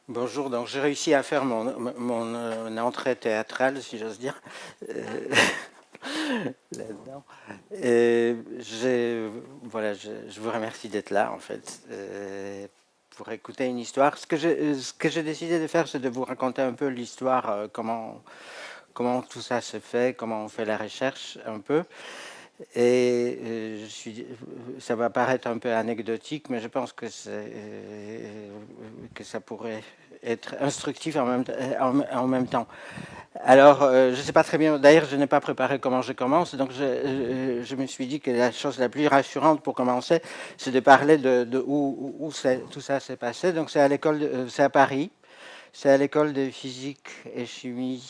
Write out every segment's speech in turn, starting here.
Bonjour, donc j'ai réussi à faire mon entrée théâtrale, si j'ose dire, euh, là-dedans. Et voilà, je vous remercie d'être là, en fait, pour écouter une histoire. Ce que j'ai décidé de faire, c'est de vous raconter un peu l'histoire, comment tout ça se fait, comment on fait la recherche, un peu. Et ça va paraître un peu anecdotique, mais je pense que ça pourrait être instructif en même temps. Alors, je ne sais pas très bien, d'ailleurs, je n'ai pas préparé comment je commence, donc je me suis dit que la chose la plus rassurante pour commencer, c'est de parler de où tout ça s'est passé. Donc, c'est à Paris, c'est à l'école de physique et chimie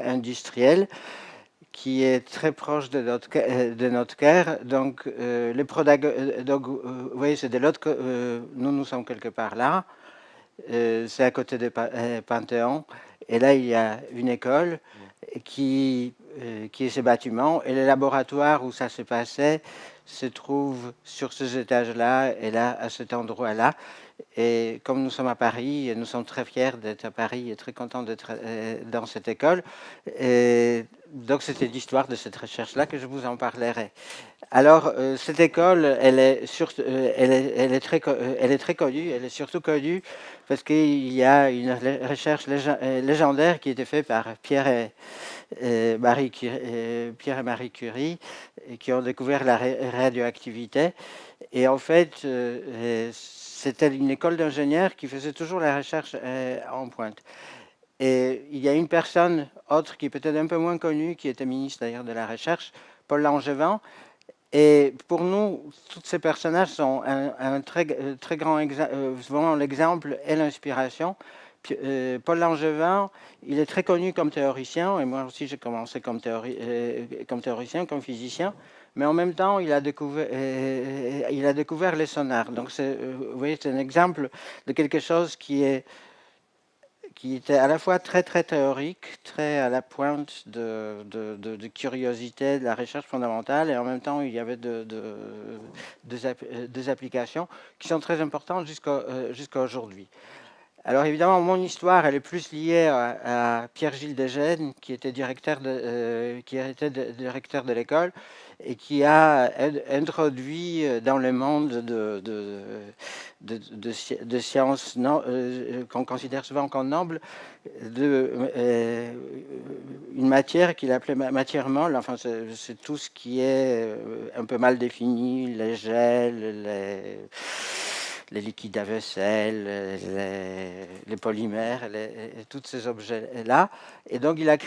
industrielle qui est très proche de notre cœur. Donc, vous voyez, c'est de l'autre côté. Nous sommes quelque part là. C'est à côté de Panthéon. Et là, il y a une école qui est ce bâtiment. Et le laboratoire où ça se passait se trouve sur ces étages-là et là, à cet endroit-là. Et comme nous sommes à Paris, et nous sommes très fiers d'être à Paris et très contents d'être dans cette école. Et donc, c'était l'histoire de cette recherche-là que je vous en parlerai. Alors, cette école, elle est très connue. Elle est surtout connue parce qu'il y a une recherche légendaire qui a été faite par Pierre et Marie Curie, qui ont découvert la radioactivité. Et en fait, c'était une école d'ingénieurs qui faisait toujours la recherche en pointe. Et il y a une personne autre qui est peut-être un peu moins connue, qui était ministre d'ailleurs de la Recherche, Paul Langevin. Et pour nous, tous ces personnages sont un très grand exemple, vraiment l'exemple et l'inspiration. Paul Langevin, il est très connu comme théoricien, et moi aussi j'ai commencé comme théoricien, comme physicien, mais en même temps il a découvert les sonars. Donc vous voyez, c'est un exemple de quelque chose qui était à la fois très très théorique, très à la pointe de curiosité, de la recherche fondamentale, et en même temps il y avait des applications qui sont très importantes jusqu'à aujourd'hui. Alors évidemment, mon histoire, elle est plus liée à Pierre-Gilles Desgènes, qui était directeur de l'école et qui a introduit dans le monde de sciences qu'on considère souvent comme nobles, une matière qu'il appelait matière molle. Enfin, c'est tout ce qui est un peu mal défini, les gels, les liquides à vaisselle, les polymères, tous ces objets-là. Et donc, il a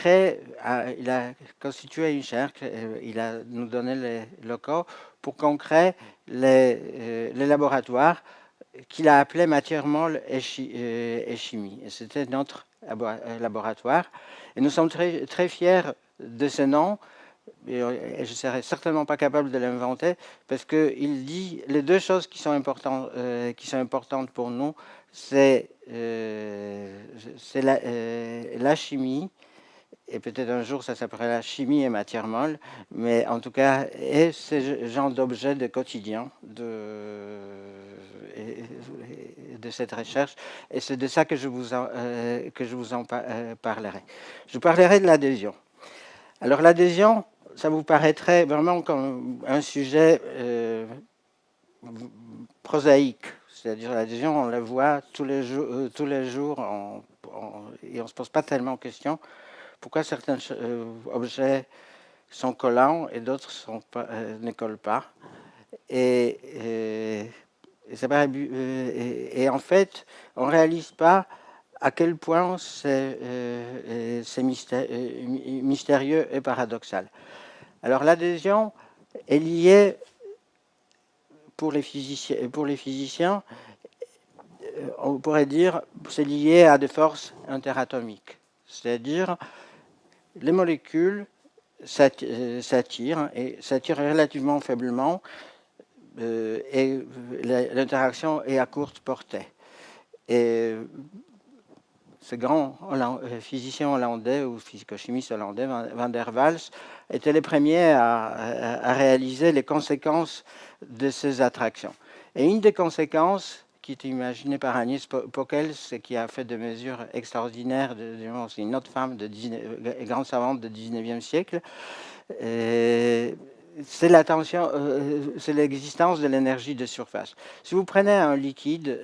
constitué une chaire, il a nous donné les locaux pour qu'on crée les laboratoires qu'il a appelés matière molle et chimie. Et c'était notre laboratoire. Et nous sommes très, très fiers de ce nom. Et je ne serais certainement pas capable de l'inventer, parce qu'il dit les deux choses qui sont importantes pour nous, c'est la chimie, et peut-être un jour ça s'appellera la chimie et matière molle, mais en tout cas, et ce genre d'objets de quotidien de cette recherche, et c'est de ça que je vous en parlerai. Je parlerai de l'adhésion. Alors l'adhésion, ça vous paraîtrait vraiment comme un sujet prosaïque. C'est-à-dire l'adhésion, on la voit tous les jours et on ne se pose pas tellement de questions. Pourquoi certains objets sont collants et d'autres ne collent pas. Et en fait, on ne réalise pas à quel point c'est mystérieux et paradoxal. Alors l'adhésion est liée pour les physiciens, on pourrait dire, c'est lié à des forces interatomiques. C'est-à-dire, les molécules s'attirent et s'attirent relativement faiblement, et l'interaction est à courte portée. Et ce grand physicien hollandais ou physico-chimiste hollandais, Van der Waals, était les premiers à réaliser les conséquences de ces attractions. Et une des conséquences qui était imaginé par Agnès Pockels, qui a fait des mesures extraordinaires. C'est une autre femme, grande savante du 19e siècle. C'est c'est l'existence de l'énergie de surface. Si vous prenez un liquide,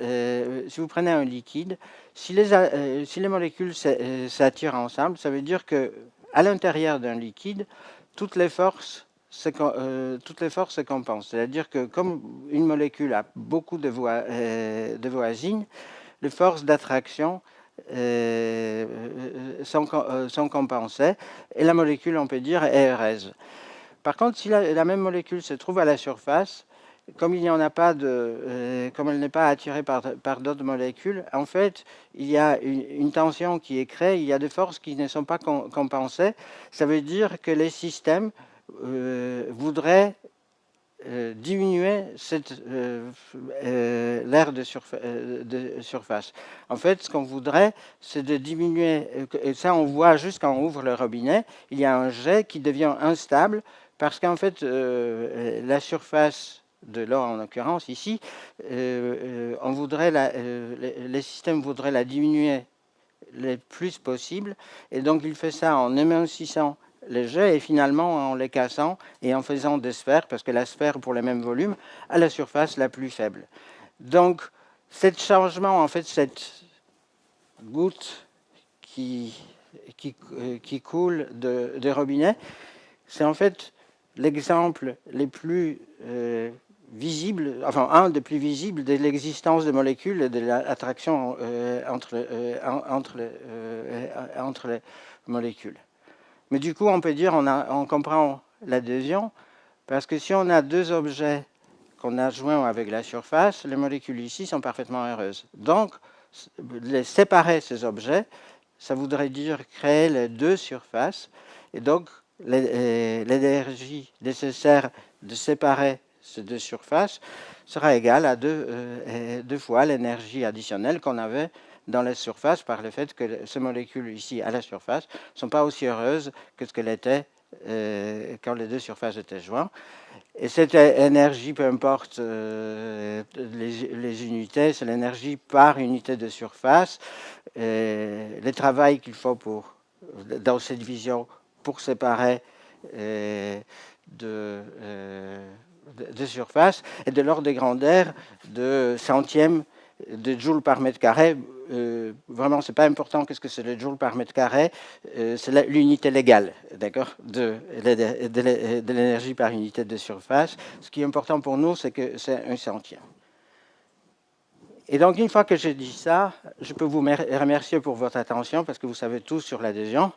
si les molécules s'attirent ensemble, ça veut dire que à l'intérieur d'un liquide, toutes les forces se compensent. C'est-à-dire que comme une molécule a beaucoup de voisines, les forces d'attraction sont compensées et la molécule, on peut dire, est heureuse. Par contre, si la même molécule se trouve à la surface, comme il n'y en a pas comme elle n'est pas attirée par d'autres molécules, en fait, il y a une tension qui est créée, il y a des forces qui ne sont pas compensées. Ça veut dire que les systèmes voudraient diminuer l'aire de surface. En fait, ce qu'on voudrait, c'est de diminuer, et ça on voit juste quand on ouvre le robinet, il y a un jet qui devient instable, parce qu'en fait, la surface de l'eau, en l'occurrence ici, on voudrait les systèmes voudraient la diminuer le plus possible, et donc il fait ça en émincissant les jets et finalement en les cassant et en faisant des sphères, parce que la sphère pour le même volume a la surface la plus faible. Donc cet changement, en fait, cette goutte qui coule des robinets, c'est en fait l'exemple les plus visible, enfin un des plus visibles de l'existence de molécules et de l'attraction entre les molécules. Mais du coup, on peut dire on comprend l'adhésion, parce que si on a deux objets qu'on a joints avec la surface, les molécules ici sont parfaitement heureuses. Donc, les séparer ces objets, ça voudrait dire créer les deux surfaces, et donc l'énergie nécessaire de séparer ces deux surfaces sera égale à deux fois l'énergie additionnelle qu'on avait dans la surface, par le fait que ces molécules ici à la surface ne sont pas aussi heureuses que ce qu'elles étaient quand les deux surfaces étaient jointes. Et cette énergie, peu importe les unités, c'est l'énergie par unité de surface. Le travail qu'il faut dans cette vision pour séparer de surface est de l'ordre de grandeur de centièmes de joules par mètre carré. Vraiment, c'est pas important qu'est-ce que c'est le joule par mètre carré, c'est l'unité légale, d'accord, de l'énergie par unité de surface. Ce qui est important pour nous, c'est que c'est un centième. Et donc, une fois que j'ai dit ça, je peux vous remercier pour votre attention, parce que vous savez tout sur l'adhésion.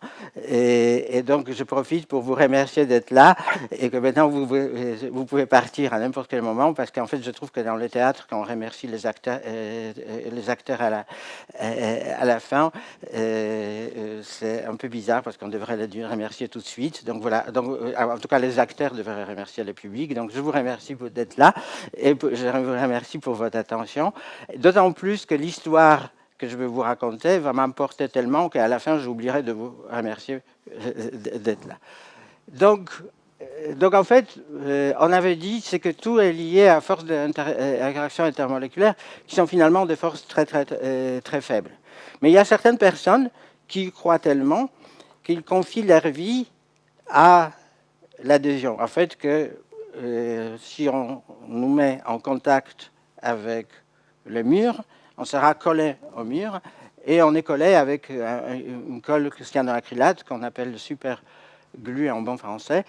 Et donc, je profite pour vous remercier d'être là, et que maintenant, vous pouvez partir à n'importe quel moment, parce qu'en fait, je trouve que dans le théâtre, quand on remercie les acteurs à la fin, c'est un peu bizarre, parce qu'on devrait les remercier tout de suite. Donc, voilà. Donc, en tout cas, les acteurs devraient remercier le public. Donc, je vous remercie d'être là, et je vous remercie pour votre attention. D'autant plus que l'histoire que je vais vous raconter va m'emporter tellement qu'à la fin, j'oublierai de vous remercier d'être là. Donc en fait, on avait dit c'est que tout est lié à force d'interaction intermoléculaire qui sont finalement des forces très faibles. Mais il y a certaines personnes qui croient tellement qu'ils confient leur vie à l'adhésion. En fait, que si on nous met en contact avec le mur, on sera collé au mur et on est collé avec une colle cyanoacrylate qu'on appelle le super glue en bon français.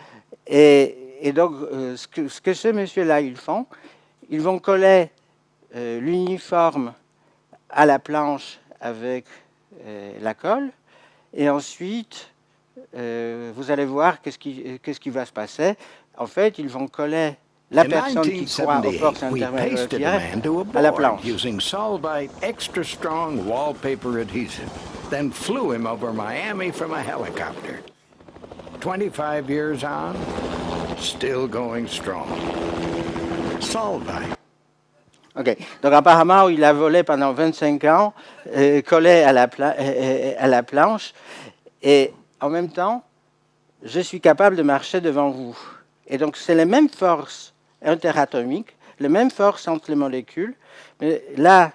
Et donc, ce que ces messieurs-là, ils font, ils vont coller l'uniforme à la planche avec la colle, et ensuite, vous allez voir qu'est-ce qui va se passer. En fait, ils vont coller la personne qui croit aux forces intermoléculaires à la planche. Using Solvite extra strong wallpaper adhesive, then flew him over Miami from a helicopter. 25 years on, still going strong. Solvite. Ok, donc apparemment, il a volé pendant 25 ans, collé à la planche, et en même temps, je suis capable de marcher devant vous. Et donc, c'est les mêmes forces interatomiques, les mêmes forces entre les molécules, mais là,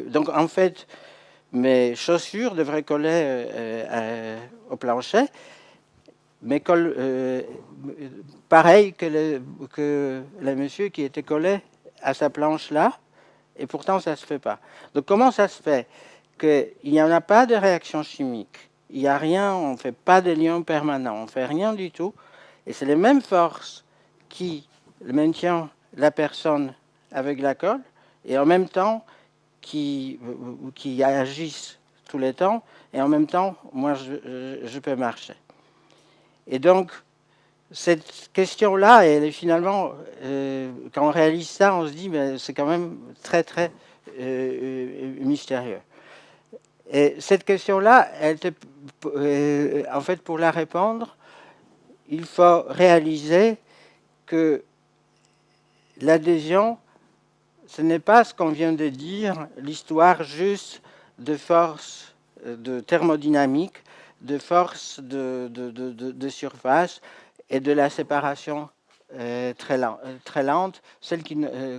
donc en fait, mes chaussures devraient coller au plancher, mais pareil que le monsieur qui était collé à sa planche là, et pourtant ça ne se fait pas. Donc comment ça se fait qu'il n'y en a pas de réaction chimique, il n'y a rien, on ne fait pas de liens permanents, on ne fait rien du tout, et c'est les mêmes forces qui maintiennent la personne avec la colle, et en même temps qui agissent tous les temps, et en même temps, moi, je peux marcher. Et donc, cette question-là, elle est finalement, quand on réalise ça, on se dit, mais c'est quand même très, très mystérieux. Et cette question-là, en fait, pour la répondre, il faut réaliser que l'adhésion, ce n'est pas ce qu'on vient de dire, l'histoire juste de force de thermodynamique, de force de surface et de la séparation très lente, celle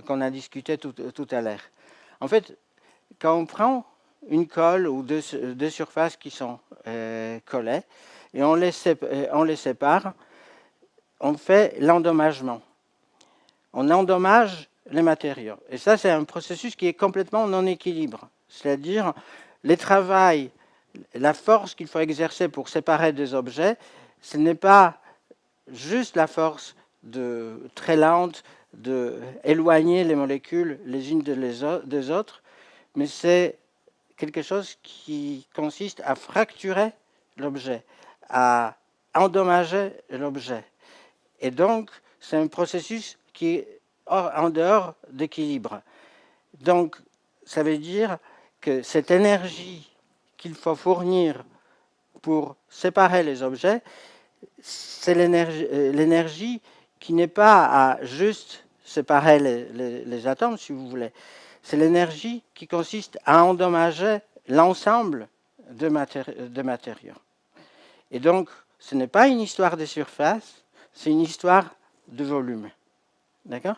qu'on a discutée tout à l'heure. En fait, quand on prend une colle ou deux surfaces qui sont collées et on les sépare, on fait l'endommagement. On endommage les matériaux. Et ça, c'est un processus qui est complètement non équilibre. C'est-à-dire, le travail, la force qu'il faut exercer pour séparer des objets, ce n'est pas juste la force très lente d'éloigner les molécules les unes des autres, mais c'est quelque chose qui consiste à fracturer l'objet, à endommager l'objet. Et donc, c'est un processus qui est en dehors d'équilibre. Donc, ça veut dire que cette énergie qu'il faut fournir pour séparer les objets, c'est l'énergie qui n'est pas à juste séparer les atomes, si vous voulez. C'est l'énergie qui consiste à endommager l'ensemble de matériaux. Et donc, ce n'est pas une histoire de surface, c'est une histoire de volume. D'accord ?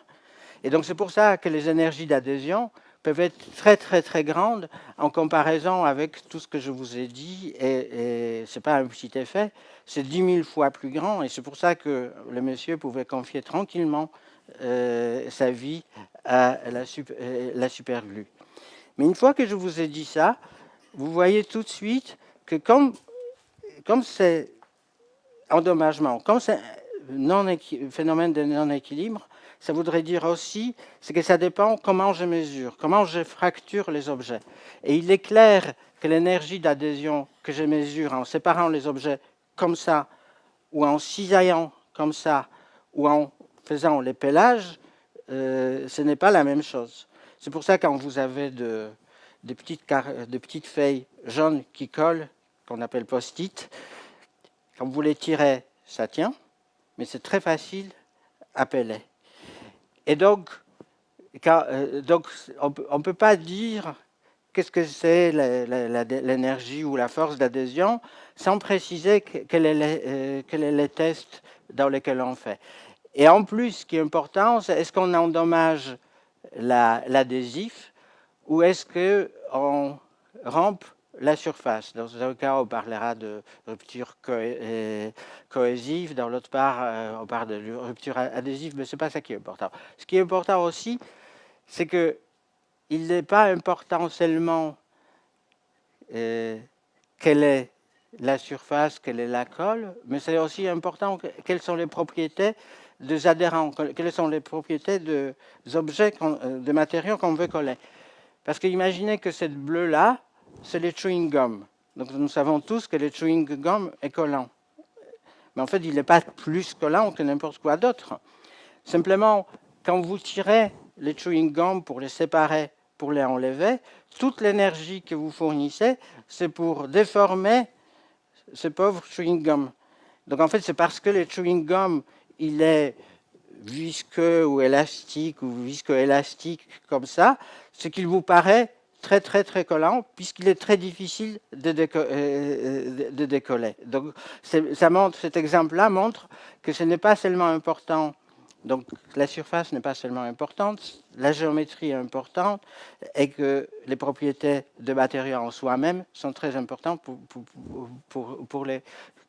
Et donc, c'est pour ça que les énergies d'adhésion peuvent être très, très, très grandes en comparaison avec tout ce que je vous ai dit. Et ce n'est pas un petit effet, c'est 10 000 fois plus grand. Et c'est pour ça que le monsieur pouvait confier tranquillement sa vie à la superglue. Mais une fois que je vous ai dit ça, vous voyez tout de suite que comme c'est endommagement, comme c'est phénomène de non-équilibre, ça voudrait dire aussi que ça dépend comment je mesure, comment je fracture les objets. Et il est clair que l'énergie d'adhésion que je mesure en séparant les objets comme ça, ou en cisaillant comme ça, ou en faisant les pélages, ce n'est pas la même chose. C'est pour ça que quand vous avez de petites feuilles jaunes qui collent, qu'on appelle post-it, quand vous les tirez, ça tient, mais c'est très facile à peler. Et donc, on ne peut pas dire qu'est-ce que c'est l'énergie ou la force d'adhésion sans préciser quels sont les tests dans lesquels on fait. Et en plus, ce qui est important, c'est est-ce qu'on endommage l'adhésif ou est-ce qu'on rampe la surface. Dans un cas, on parlera de rupture cohésive, dans l'autre part, on parle de rupture adhésive, mais ce n'est pas ça qui est important. Ce qui est important aussi, c'est qu'il n'est pas important seulement quelle est la surface, quelle est la colle, mais c'est aussi important quelles sont les propriétés des adhérents, quelles sont les propriétés des objets, des matériaux qu'on veut coller. Parce que imaginez que cette bleue-là, c'est les chewing gum. Donc nous savons tous que le chewing gum est collant. Mais en fait, il n'est pas plus collant que n'importe quoi d'autre. Simplement, quand vous tirez les chewing gum pour les séparer, pour les enlever, toute l'énergie que vous fournissez, c'est pour déformer ce pauvre chewing gum. Donc en fait, c'est parce que le chewing gum, il est visqueux ou élastique ou viscoélastique comme ça, ce qu'il vous paraît très très très collant puisqu'il est très difficile de décoller. Donc cet exemple-là montre que ce n'est pas seulement important Donc la surface n'est pas seulement importante, la géométrie est importante et que les propriétés de matériaux en soi-même sont très importantes pour les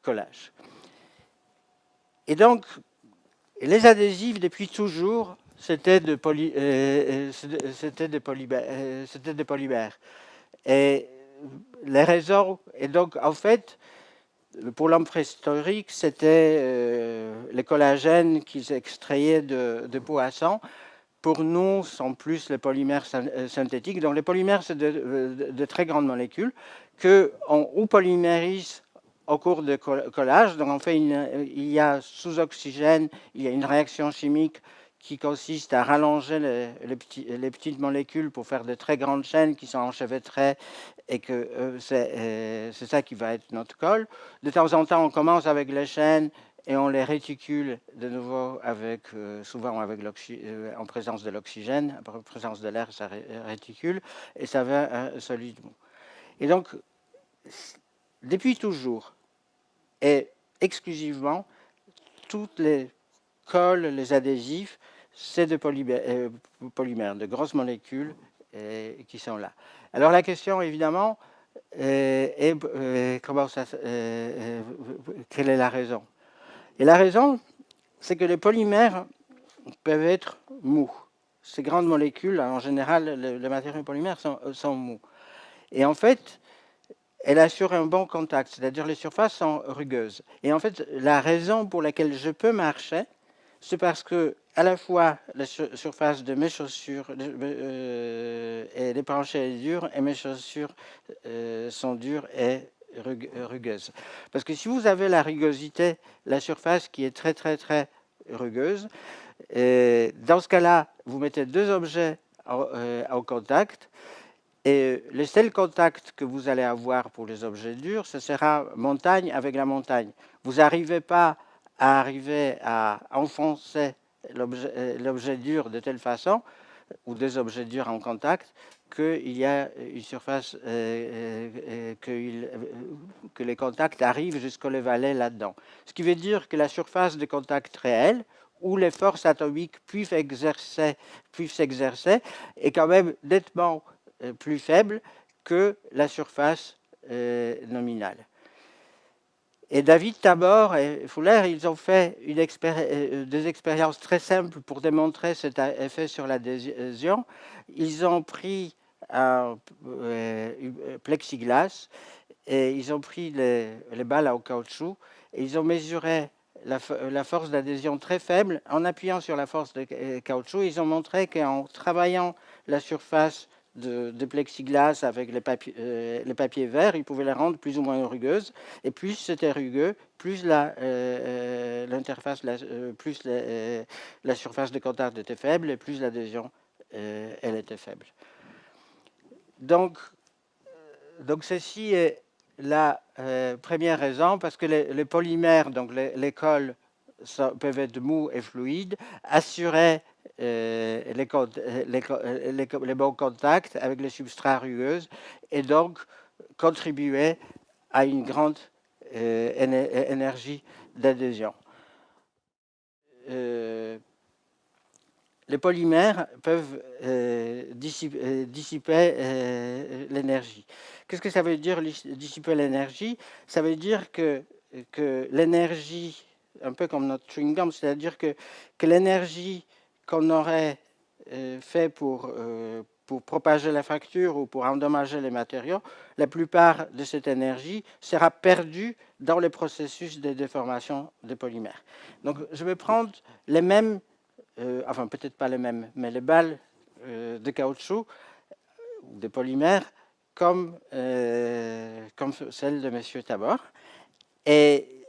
collages. Et donc, les adhésifs, depuis toujours, c'était des polymères. Et les raisons, et donc en fait, pour l'homme préhistorique, c'était les collagènes qu'ils extrayaient de poissons. Pour nous, sont plus les polymères synthétiques. Donc les polymères, c'est de très grandes molécules qu'on polymérise au cours de collage. Donc en fait, il y a sous oxygène, il y a une réaction chimique qui consiste à rallonger les petites molécules pour faire de très grandes chaînes qui sont enchevêtrées et que c'est ça qui va être notre colle. De temps en temps, on commence avec les chaînes et on les réticule de nouveau avec, souvent avec en présence de l'oxygène, en présence de l'air, ça réticule et ça va solidement. Et donc, depuis toujours et exclusivement, toutes les colles, les adhésifs, c'est de polymères, de grosses molécules qui sont là. Alors la question, évidemment, est quelle est la raison? Et la raison, c'est que les polymères peuvent être mous. Ces grandes molécules, en général, les matériaux polymères sont mous. Et en fait, elles assurent un bon contact, c'est-à-dire les surfaces sont rugueuses. Et en fait, la raison pour laquelle je peux marcher, c'est parce que à la fois la surface de mes chaussures et les planchers est dure et mes chaussures sont dures et rugueuses. Parce que si vous avez la rugosité, la surface qui est très très très rugueuse, dans ce cas-là, vous mettez deux objets en contact et le seul contact que vous allez avoir pour les objets durs, ce sera montagne avec la montagne. Vous n'arrivez pas à enfoncer l'objet dur de telle façon, ou deux objets durs en contact, qu'il y a une surface, que les contacts arrivent jusqu'au levalet là-dedans. Ce qui veut dire que la surface de contact réelle, où les forces atomiques peuvent s'exercer, est quand même nettement plus faible que la surface nominale. Et David Tabor et Fuller, ils ont fait des expériences très simples pour démontrer cet effet sur l'adhésion. Ils ont pris un plexiglas et ils ont pris les balles en caoutchouc et ils ont mesuré la force d'adhésion très faible en appuyant sur la force de caoutchouc. Ils ont montré qu'en travaillant la surface de plexiglas avec les papiers verts, ils pouvaient les rendre plus ou moins rugueuses. Et plus c'était rugueux, plus l'interface, plus la surface de contact était faible et plus l'adhésion elle était faible. Donc ceci est la première raison, parce que les polymères, donc les colles, peuvent être mous et fluides, assurer les bons contacts avec les substrats rugueuses et donc contribuer à une grande énergie d'adhésion. Les polymères peuvent dissiper l'énergie. Qu'est-ce que ça veut dire dissiper l'énergie? Ça veut dire que l'énergie, un peu comme notre chewing-gum, c'est-à-dire que l'énergie qu'on aurait fait pour propager la fracture ou pour endommager les matériaux, la plupart de cette énergie sera perdue dans le processus de déformation des polymères. Donc je vais prendre les mêmes, enfin peut-être pas les mêmes, mais les balles de caoutchouc, de polymères, comme celle de M. Tabor. Et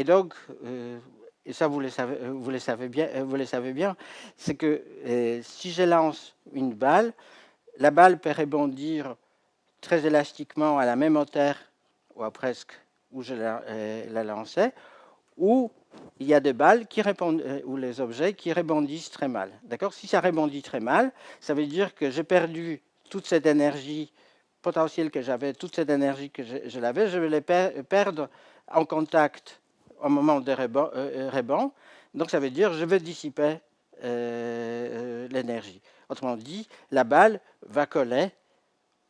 donc, et ça vous le savez bien, c'est que si je lance une balle, la balle peut rebondir très élastiquement à la même hauteur, ou presque, où je la lançais, ou il y a des balles qui ou les objets qui rebondissent très mal. D'accord? Si ça rebondit très mal, ça veut dire que j'ai perdu toute cette énergie potentielle que j'avais, toute cette énergie que je l'avais, je vais les perdre en contact au moment de rebond, Donc ça veut dire je veux dissiper l'énergie. Autrement dit, la balle va coller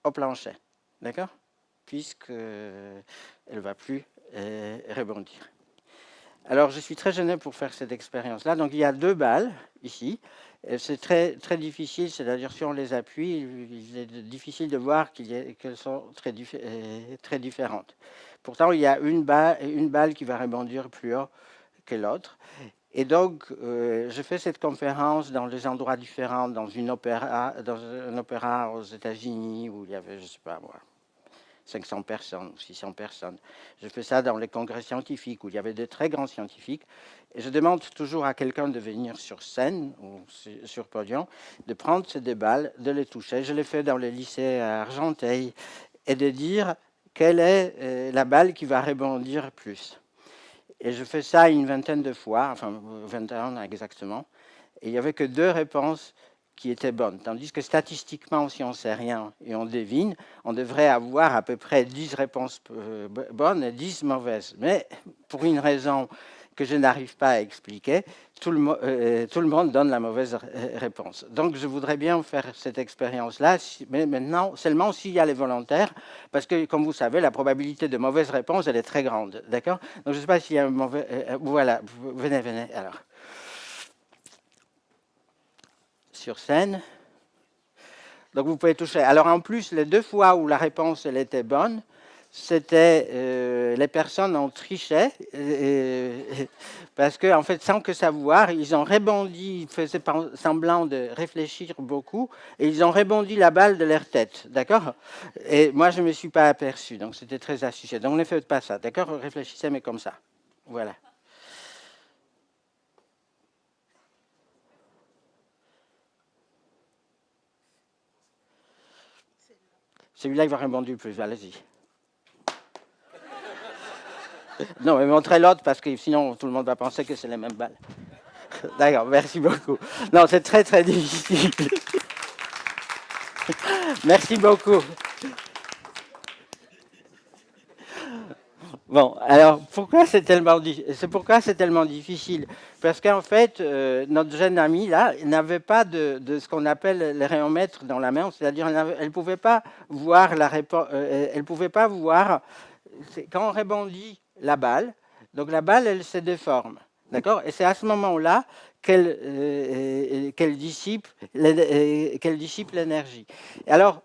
au plancher, d'accord? Puisqu'elle ne va plus rebondir. Alors je suis très gêné pour faire cette expérience-là. Donc il y a 2 balles ici. C'est très, très difficile, c'est-à-dire si on les appuie, il est difficile de voir qu'elles sont très différentes. Pourtant, il y a une balle qui va rebondir plus haut que l'autre. Et donc, je fais cette conférence dans des endroits différents, dans un opéra aux États-Unis où il y avait, je ne sais pas moi, 500 personnes ou 600 personnes. Je fais ça dans les congrès scientifiques où il y avait de très grands scientifiques. Et je demande toujours à quelqu'un de venir sur scène ou sur podium, de prendre ces 2 balles, de les toucher. Je l'ai fait dans les lycées à Argenteuil et de dire quelle est la balle qui va rebondir plus. Et je fais ça une vingtaine de fois, enfin 21 exactement. Et il n'y avait que 2 réponses qui étaient bonnes. Tandis que statistiquement, si on ne sait rien et on devine, on devrait avoir à peu près 10 réponses bonnes et 10 mauvaises. Mais pour une raison que je n'arrive pas à expliquer, tout le monde donne la mauvaise réponse. Donc je voudrais bien faire cette expérience-là, mais maintenant seulement s'il y a les volontaires, parce que comme vous savez, la probabilité de mauvaise réponse, elle est très grande. D'accord? Donc je ne sais pas s'il y a un mauvais... voilà, venez, alors. Sur scène. Donc vous pouvez toucher. Alors en plus, les 2 fois où la réponse elle était bonne, c'était les personnes ont triché parce que en fait sans que savoir, ils ont rebondi, ils faisaient semblant de réfléchir beaucoup et ils ont rebondi la balle de leur tête, d'accord? Et moi je me suis pas aperçu, donc c'était très astucieux. Donc ne faites pas ça, d'accord? Réfléchissez mais comme ça, voilà. Celui-là, il va rebondir plus. Allez-y. Non, mais montrez l'autre parce que sinon tout le monde va penser que c'est les mêmes balles. D'accord, merci beaucoup. Non, c'est très très difficile. Merci beaucoup. Bon, alors pourquoi c'est tellement difficile? Parce qu'en fait, notre jeune amie là n'avait pas de ce qu'on appelle les rayonmètres dans la main, c'est-à-dire elle pouvait pas voir elle pouvait pas voir quand on rebondit la balle. Donc la balle, elle se déforme, d'accord? Et c'est à ce moment-là qu'elle dissipe l'énergie. Alors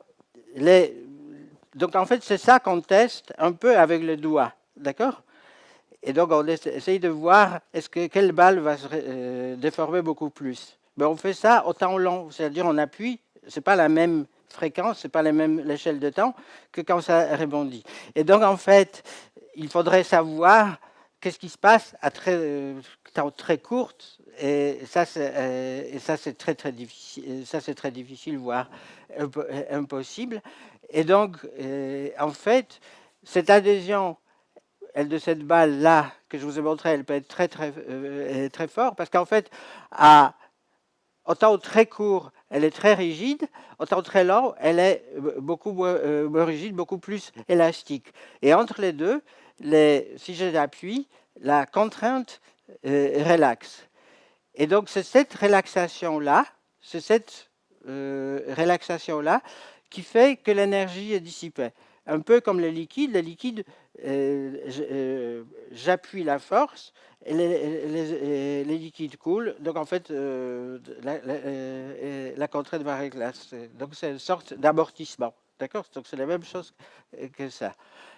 donc en fait, c'est ça qu'on teste un peu avec le doigt. D'accord? Et donc, on essaye de voir quelle balle va se déformer beaucoup plus. Mais on fait ça au temps long, c'est-à-dire on appuie, c'est pas la même fréquence, c'est pas la même l'échelle de temps que quand ça rebondit. Et donc, en fait, il faudrait savoir qu'est-ce qui se passe à temps très courte. Et ça, c'est très très difficile. Ça, c'est très difficile, voire impossible. Et donc, en fait, cette adhésion de cette balle-là que je vous ai montré, elle peut être très très très fort parce qu'en fait, au temps très court, elle est très rigide, au temps très long, elle est beaucoup moins rigide, beaucoup plus élastique. Et entre les deux, si je l'appuie, la contrainte relaxe. Et donc c'est cette relaxation-là, qui fait que l'énergie est dissipée. Un peu comme les liquides, j'appuie la force et les liquides coulent. Donc en fait, la contrainte va relaxer. Donc c'est une sorte d'amortissement. D'accord? Donc c'est la même chose que ça.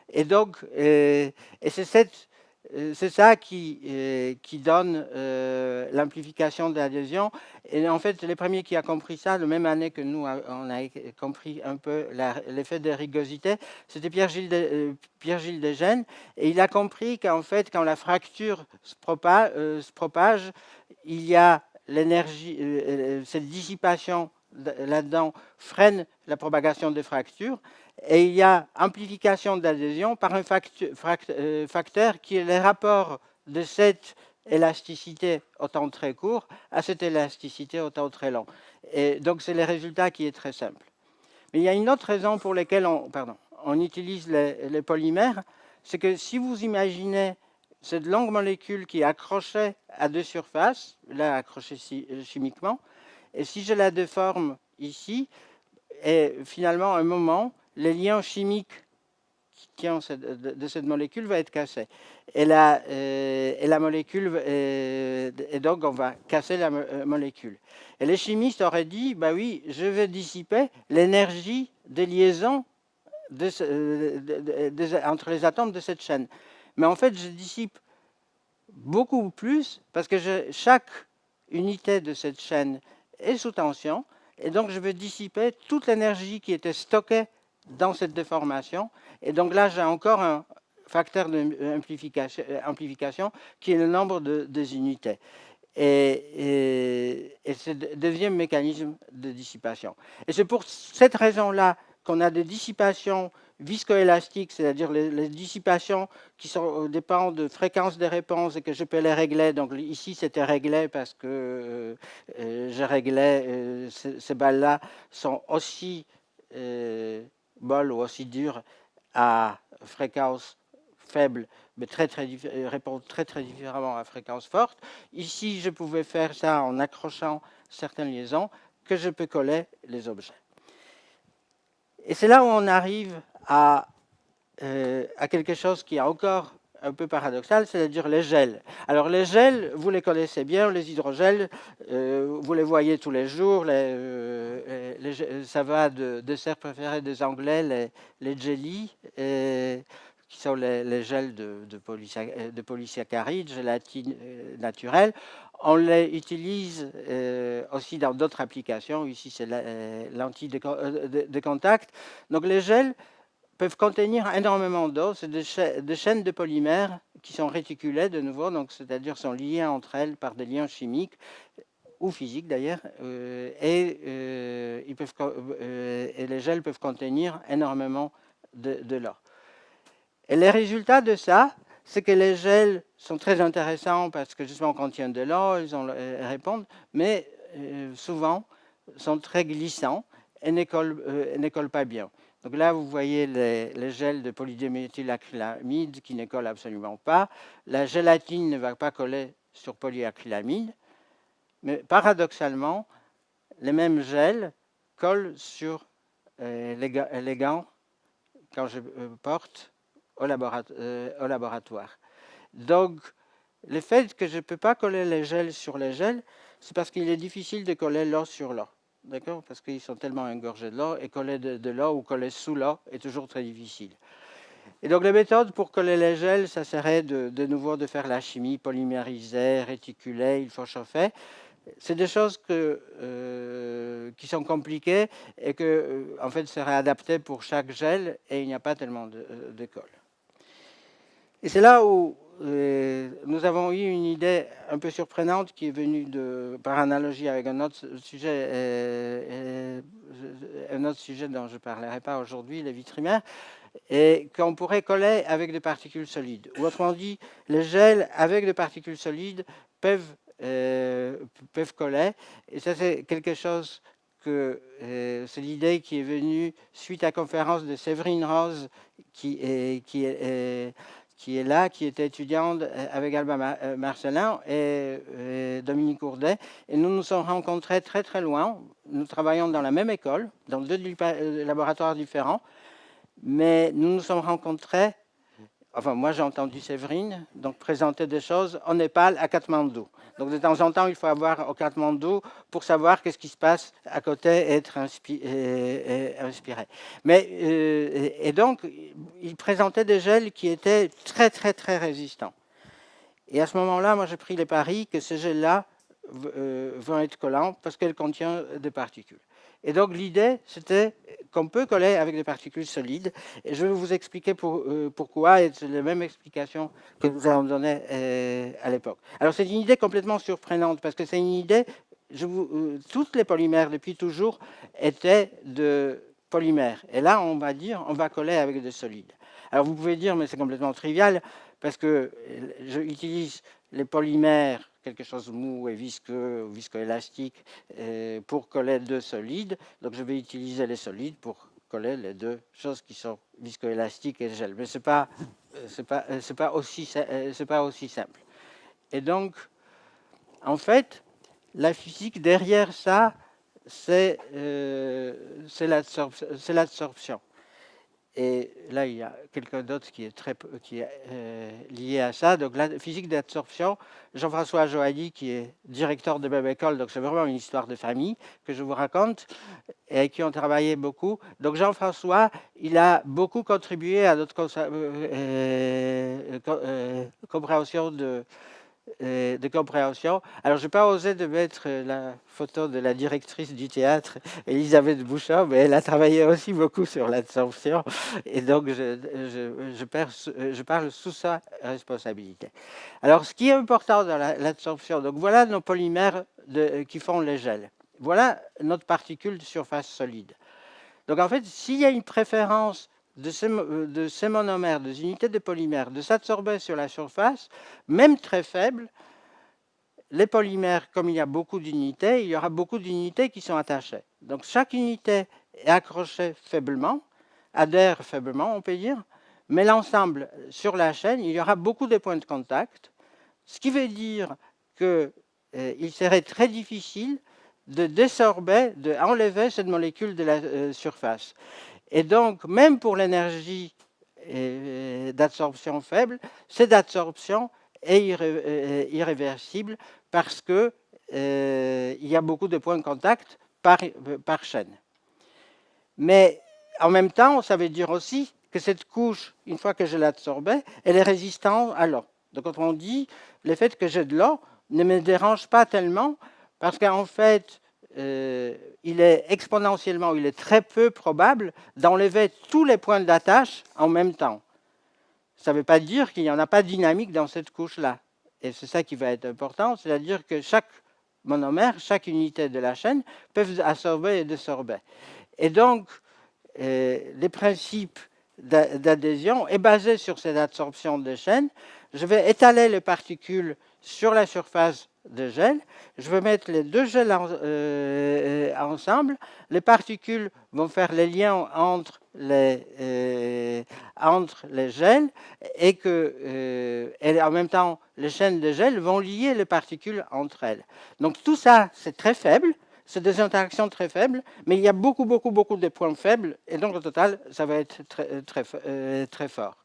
Et donc, et c'est ça qui donne l'amplification de l'adhésion. Et en fait, les premiers qui ont compris ça, la même année que nous, on a compris un peu l'effet de rigosité, c'était Pierre-Gilles Desgènes. Et il a compris qu'en fait, quand la fracture se propage, il y a l'énergie, cette dissipation là-dedans freine la propagation des fractures. Et il y a amplification d'adhésion par un facteur qui est le rapport de cette élasticité au temps très court à cette élasticité au temps très long. Et donc c'est le résultat qui est très simple. Mais il y a une autre raison pour laquelle on utilise les polymères, c'est que si vous imaginez cette longue molécule qui est accrochée à deux surfaces, là accrochée chimiquement, et si je la déforme ici, et finalement, à un moment, les liens chimiques qui tient de cette molécule va être cassé. Et la molécule, et donc on va casser la molécule. Et les chimistes auraient dit, bah oui, je vais dissiper l'énergie des liaisons entre les atomes de cette chaîne. Mais en fait, je dissipe beaucoup plus parce que chaque unité de cette chaîne est sous tension, et donc je vais dissiper toute l'énergie qui était stockée dans cette déformation. Et donc là, j'ai encore un facteur d'amplification qui est le nombre des unités. Et c'est le deuxième mécanisme de dissipation. Et c'est pour cette raison-là qu'on a des dissipations viscoélastiques, c'est-à-dire les dissipations qui dépendent de fréquence des réponses et que je peux les régler. Donc ici, c'était réglé parce que je réglais, ces balles-là sont aussi molles ou aussi dures à fréquence faible, mais répondent très différemment à fréquence forte. Ici, je pouvais faire ça en accrochant certaines liaisons que je peux coller les objets. Et c'est là où on arrive à quelque chose qui est encore un peu paradoxal, c'est-à-dire les gels. Alors les gels, vous les connaissez bien, les hydrogels, vous les voyez tous les jours, ça va de dessert préféré des Anglais, les jellies, qui sont les gels de polysaccharides, gélatine naturelle. On les utilise aussi dans d'autres applications. Ici, c'est l'anti de contact. Donc les gels peuvent contenir énormément d'eau. C'est des chaînes de polymères qui sont réticulées de nouveau, donc c'est-à-dire sont liées entre elles par des liens chimiques ou physiques d'ailleurs, et les gels peuvent contenir énormément de l'eau. Et les résultats de ça, c'est que les gels sont très intéressants parce que justement contiennent de l'eau, ils répondent, mais souvent sont très glissants et ne collent pas bien. Donc là, vous voyez les gels de polydéméthylacrylamide qui ne collent absolument pas. La gélatine ne va pas coller sur polyacrylamide, mais paradoxalement, les mêmes gels collent sur les gants quand je porte au laboratoire. Donc, le fait que je ne peux pas coller les gels sur les gels, c'est parce qu'il est difficile de coller l'eau sur l'eau. D'accord? Parce qu'ils sont tellement engorgés de l'eau, et coller de l'eau ou coller sous l'eau est toujours très difficile. Et donc, la méthode pour coller les gels, ça serait de nouveau de faire la chimie, polymériser, réticuler, il faut chauffer. C'est des choses qui sont compliquées et que, en fait, seraient adaptées pour chaque gel, et il n'y a pas tellement de colle. Et c'est là où nous avons eu une idée un peu surprenante qui est venue par analogie avec un autre sujet dont je ne parlerai pas aujourd'hui, les vitrimères, et qu'on pourrait coller avec des particules solides. Ou autrement dit, les gels avec des particules solides peuvent coller. Et ça, c'est quelque chose c'est l'idée qui est venue suite à la conférence de Séverine Rose, qui est là, qui était étudiante avec Alba Marcelin et Dominique Ourdet. Et nous nous sommes rencontrés très très loin. Nous travaillons dans la même école, dans deux laboratoires différents. Mais nous nous sommes rencontrés, enfin moi j'ai entendu Séverine, donc présenter des choses au Népal, à Katmandou. Donc de temps en temps, il faut avoir au Katmandou pour savoir qu'est-ce qui se passe à côté et être inspiré. Mais, et donc, il présentait des gels qui étaient très, très, très résistants. Et à ce moment-là, moi j'ai pris les paris que ces gels-là vont être collants parce qu'ils contiennent des particules. Et donc l'idée, c'était qu'on peut coller avec des particules solides. Et je vais vous expliquer pourquoi, et c'est la même explication que nous avons donnée à l'époque. Alors c'est une idée complètement surprenante, parce que c'est une idée, toutes les polymères depuis toujours étaient de polymères. Et là, on va dire, on va coller avec des solides. Alors vous pouvez dire, mais c'est complètement trivial, parce que j'utilise les polymères, quelque chose de mou et visqueux, viscoélastique, pour coller deux solides. Donc je vais utiliser les solides pour coller les deux choses qui sont viscoélastiques et gel. Mais ce n'est pas c'est pas aussi simple. Et donc, en fait, la physique derrière ça, c'est l'absorption. Et là, il y a quelqu'un d'autre qui est lié à ça. Donc, la physique d'absorption, Jean-François Joanny, qui est directeur de même école, donc c'est vraiment une histoire de famille que je vous raconte, et avec qui on travaillait beaucoup. Donc, Jean-François, il a beaucoup contribué à notre compréhension de compréhension. Alors, je n'ai pas osé de mettre la photo de la directrice du théâtre, Elisabeth Bouchard, mais elle a travaillé aussi beaucoup sur l'absorption. Et donc, je parle sous sa responsabilité. Alors, ce qui est important dans l'absorption, donc voilà nos polymères qui font les gels. Voilà notre particule de surface solide. Donc, en fait, s'il y a une préférence de ces monomères, des unités de polymères, de s'absorber sur la surface, même très faible, les polymères, comme il y a beaucoup d'unités, il y aura beaucoup d'unités qui sont attachées. Donc chaque unité est accrochée faiblement, adhère faiblement, on peut dire, mais l'ensemble, sur la chaîne, il y aura beaucoup de points de contact, ce qui veut dire qu'il serait très difficile de désorber, d'enlever cette molécule de la surface. Et donc, même pour l'énergie d'absorption faible, cette absorption est irréversible parce que il y a beaucoup de points de contact par chaîne. Mais en même temps, ça veut dire aussi que cette couche, une fois que je l'ai absorbée, elle est résistante à l'eau. Donc, quand on dit le fait que j'ai de l'eau ne me dérange pas tellement parce qu'en fait, il est exponentiellement, il est très peu probable d'enlever tous les points d'attache en même temps. Ça ne veut pas dire qu'il n'y en a pas de dynamique dans cette couche-là. Et c'est ça qui va être important, c'est-à-dire que chaque monomère, chaque unité de la chaîne peuvent absorber et désorber. Et donc, les principes d'adhésion est basé sur cette absorption de chaîne. Je vais étaler les particules sur la surface de gel. Je vais mettre les deux gels ensemble. Les particules vont faire les liens entre les gels et en même temps, les chaînes de gel vont lier les particules entre elles. Donc tout ça, c'est très faible. C'est des interactions très faibles, mais il y a beaucoup de points faibles, et donc au total, ça va être très fort.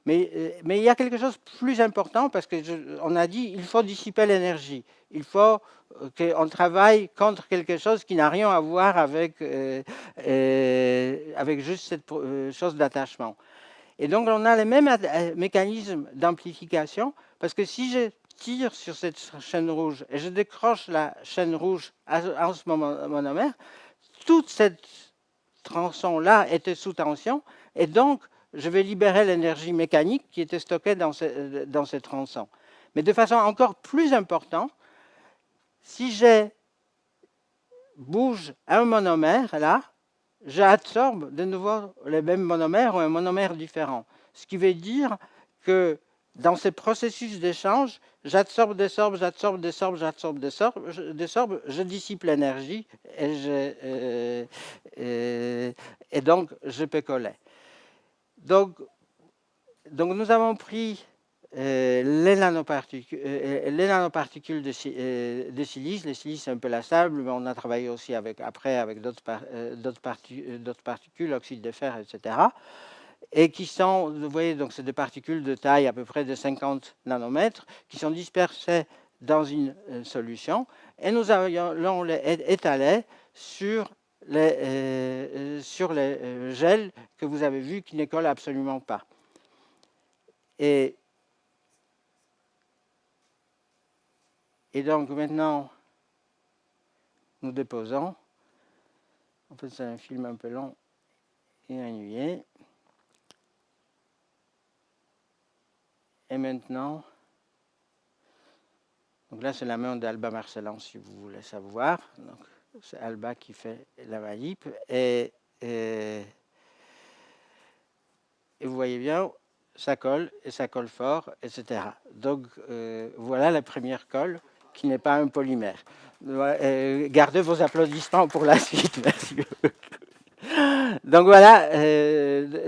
Mais il y a quelque chose de plus important, parce qu'on a dit qu'il faut dissiper l'énergie. Il faut qu'on travaille contre quelque chose qui n'a rien à voir avec juste cette chose d'attachement. Et donc, on a les mêmes mécanismes d'amplification, parce que si je tire sur cette chaîne rouge et je décroche la chaîne rouge en ce monomère, toute cette tronçon-là était sous tension, et donc je vais libérer l'énergie mécanique qui était stockée dans ces tronçons. Mais de façon encore plus importante, si je bouge un monomère, là, j'absorbe de nouveau les mêmes monomères ou un monomère différent. Ce qui veut dire que dans ces processus d'échange, j'absorbe, désorbe, j'absorbe, désorbe, j'absorbe, désorbe, je dissipe l'énergie et donc je peux coller. Donc nous avons pris les nanoparticules de silice. Les silices, c'est un peu la sable, mais on a travaillé aussi après avec d'autres particules, oxyde de fer, etc. Et qui sont, vous voyez, donc c'est des particules de taille à peu près de 50 nanomètres qui sont dispersées dans une solution, et nous allons les étaler sur les gels que vous avez vus qui ne collent absolument pas. Et donc maintenant, nous déposons. En fait, c'est un film un peu long et ennuyé. Et maintenant, donc là, c'est la main d'Alba Marcellan, si vous voulez savoir. Donc, c'est Alba qui fait la manip. Et vous voyez bien, ça colle, et ça colle fort, etc. Donc, voilà la première colle qui n'est pas un polymère. Gardez vos applaudissements pour la suite, merci. Donc voilà,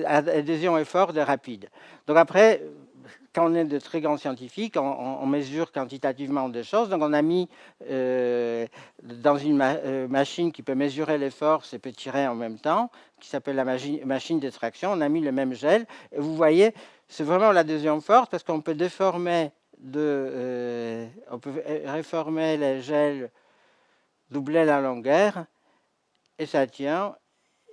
adhésion effort de rapide. Donc après, quand on est de très grands scientifiques, on mesure quantitativement des choses. Donc on a mis dans une machine qui peut mesurer les forces et peut tirer en même temps, qui s'appelle la machine d'extraction, on a mis le même gel. Et vous voyez, c'est vraiment l'adhésion forte parce qu'on peut déformer, on peut réformer les gels, doubler la longueur, et ça tient.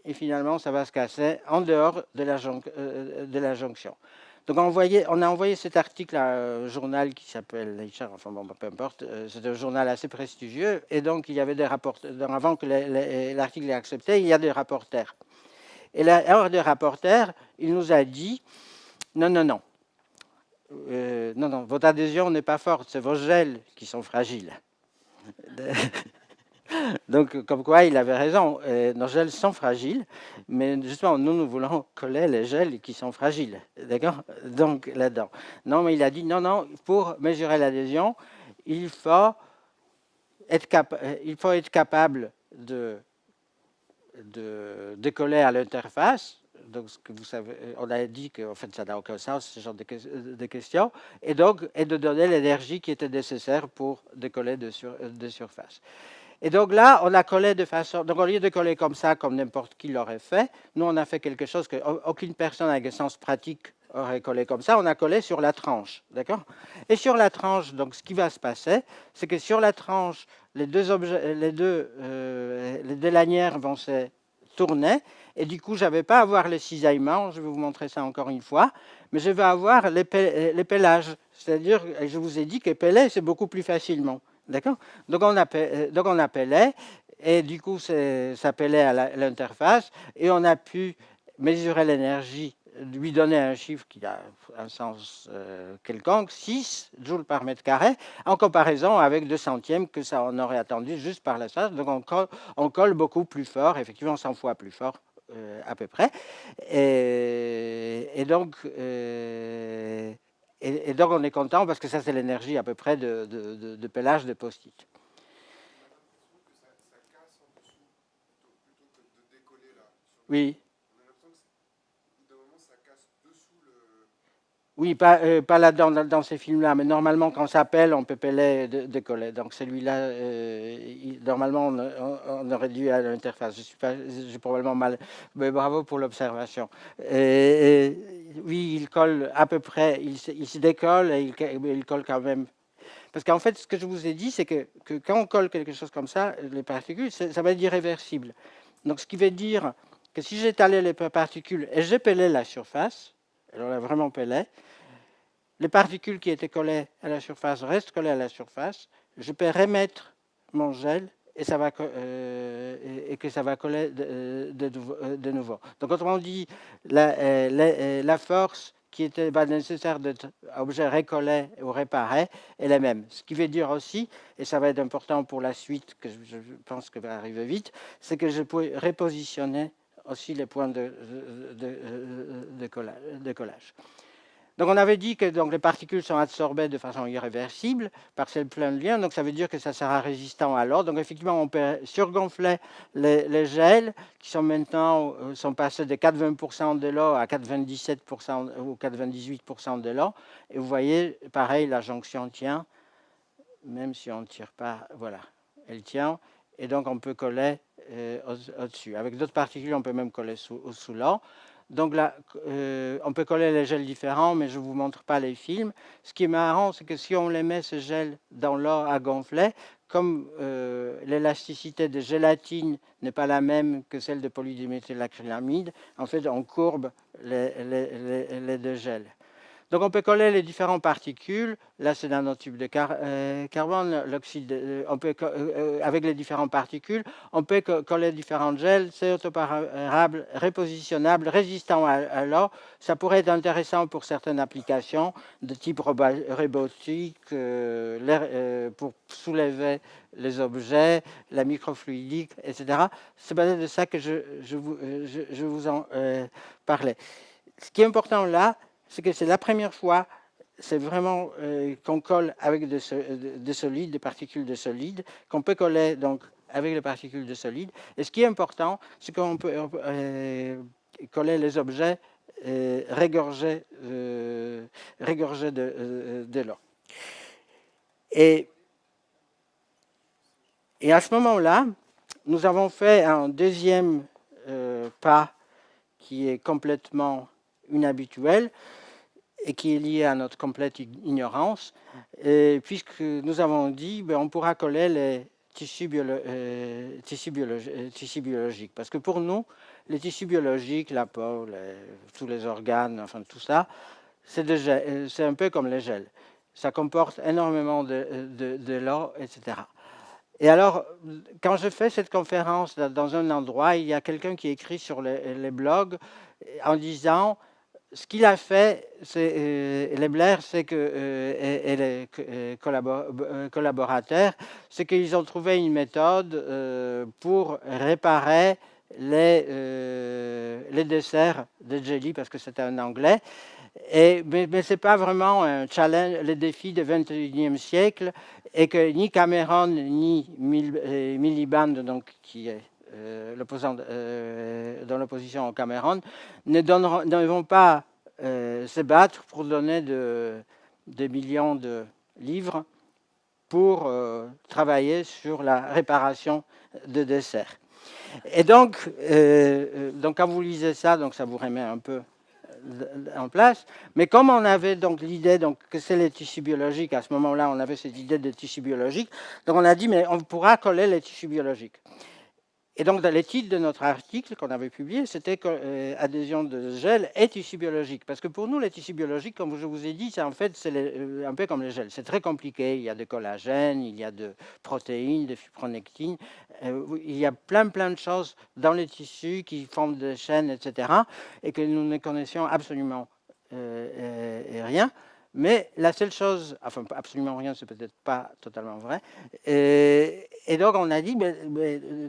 Et finalement, ça va se casser en dehors de la jonction. Donc on a envoyé cet article à un journal qui s'appelle Nature, enfin bon, peu importe, c'est un journal assez prestigieux, et donc il y avait des rapporteurs, avant que l'article est accepté, il y a des rapporteurs. Et l'un des rapporteurs, il nous a dit, non, non, non, non, non, votre adhésion n'est pas forte, c'est vos gels qui sont fragiles. Donc, comme quoi, il avait raison. Nos gels sont fragiles, mais justement, nous voulons coller les gels qui sont fragiles. D'accord? Donc, là-dedans. Non, mais il a dit non, non, pour mesurer l'adhésion, il faut être capable de décoller à l'interface. Donc, ce que vous savez, on a dit qu'en fait, ça n'a aucun sens, ce genre de questions, et donc, et de donner l'énergie qui était nécessaire pour décoller de surface. Et donc là, on a collé de façon. Donc au lieu de coller comme ça, comme n'importe qui l'aurait fait, nous, on a fait quelque chose qu'aucune personne avec un sens pratique aurait collé comme ça. On a collé sur la tranche. D'accord? Et sur la tranche, donc ce qui va se passer, c'est que sur la tranche, les deux lanières vont se tourner. Et du coup, je ne vais pas avoir le cisaillement. Je vais vous montrer ça encore une fois. Mais je vais avoir les pellages. C'est-à-dire, je vous ai dit que peler, c'est beaucoup plus facilement. D'accord? Donc on appelait, et du coup ça appelait à l'interface, et on a pu mesurer l'énergie, lui donner un chiffre qui a un sens quelconque, 6 joules par mètre carré, en comparaison avec 2 centièmes que ça on aurait attendu juste par la charge. Donc on colle beaucoup plus fort, effectivement 100 fois plus fort à peu près. Et donc... Et donc on est content parce que ça c'est l'énergie à peu près de pellage de post-it. Oui. Oui, pas là dans ces films-là, mais normalement quand ça pèle, on peut peler décoller. Donc celui-là, normalement on aurait dû à l'interface. J'ai probablement mal. Mais bravo pour l'observation. Oui, il colle à peu près, il se décolle et il colle quand même. Parce qu'en fait, ce que je vous ai dit, c'est que quand on colle quelque chose comme ça, les particules, ça va être irréversible. Donc, ce qui veut dire que si j'étalais les particules et j'ai pelé la surface, alors là, vraiment pelé, les particules qui étaient collées à la surface restent collées à la surface, je peux remettre mon gel et, que ça va coller de nouveau. Donc, autrement dit, la force qui était nécessaire d'être objet recollé ou réparé est la même. Ce qui veut dire aussi, et ça va être important pour la suite, que je pense que va arriver vite, c'est que je peux repositionner aussi les points de collage. Donc on avait dit que donc, les particules sont absorbées de façon irréversible par ces plein de liens, donc ça veut dire que ça sera résistant à l'eau. Donc effectivement, on peut surgonfler les gels qui sont maintenant sont passés de 80% de l'eau à 97% ou 98% de l'eau. Et vous voyez, pareil, la jonction tient, même si on ne tire pas, voilà, elle tient. Et donc on peut coller au-dessus. Avec d'autres particules, on peut même coller sous l'eau. Donc là, on peut coller les gels différents, mais je ne vous montre pas les films. Ce qui est marrant, c'est que si on les met, ce gel, dans l'eau à gonfler, comme l'élasticité de gélatine n'est pas la même que celle de polydiméthylacrylamide, en fait, on courbe les deux gels. Donc on peut coller les différentes particules. Là, c'est dans notre tube de carbone, l'oxyde. On peut avec les différentes particules, on peut coller différents gels. C'est autoparable, repositionnable, résistant à l'eau. Ça pourrait être intéressant pour certaines applications de type robotique, pour soulever les objets, la microfluidique, etc. C'est de ça que je vous en parlais. Ce qui est important là, c'est que c'est la première fois, c'est vraiment qu'on colle avec des solides, des particules de solides, qu'on peut coller donc avec les particules de solide. Et ce qui est important, c'est qu'on peut coller les objets régorgés de l'eau. Et à ce moment-là, nous avons fait un deuxième pas qui est complètement inhabituel et qui est lié à notre complète ignorance, puisque nous avons dit on pourra coller les tissus biologiques. Parce que pour nous, les tissus biologiques, la peau, tous les organes, enfin tout ça, c'est un peu comme les gels. Ça comporte énormément de l'eau, etc. Et alors, quand je fais cette conférence dans un endroit, il y a quelqu'un qui écrit sur les blogs en disant ce qu'il a fait, Lebler, c'est que, et les collaborateurs, c'est qu'ils ont trouvé une méthode pour réparer les desserts de jelly, parce que c'était en anglais. Mais ce n'est pas vraiment un challenge, le défi du XXIe siècle, et que ni Cameron ni Miliband, donc, qui est l'opposant dans l'opposition au Cameron, ne vont pas se battre pour donner des millions de livres pour travailler sur la réparation de desserts. Et donc quand vous lisez ça, donc ça vous remet un peu en place. Mais comme on avait donc l'idée que c'est les tissus biologiques, à ce moment-là, on avait cette idée de tissus biologiques, donc on a dit, mais on pourra coller les tissus biologiques. Et donc, dans les titres de notre article qu'on avait publié, c'était adhésion de gel et tissus biologiques. Parce que pour nous, les tissus biologiques, comme je vous ai dit, c'est en fait un peu comme les gels. C'est très compliqué. Il y a de collagène, il y a de protéines, de fibronectines. Il y a plein de choses dans les tissus qui forment des chaînes, etc. Et que nous ne connaissions absolument rien. Mais la seule chose, enfin absolument rien, c'est peut-être pas totalement vrai, et donc on a dit,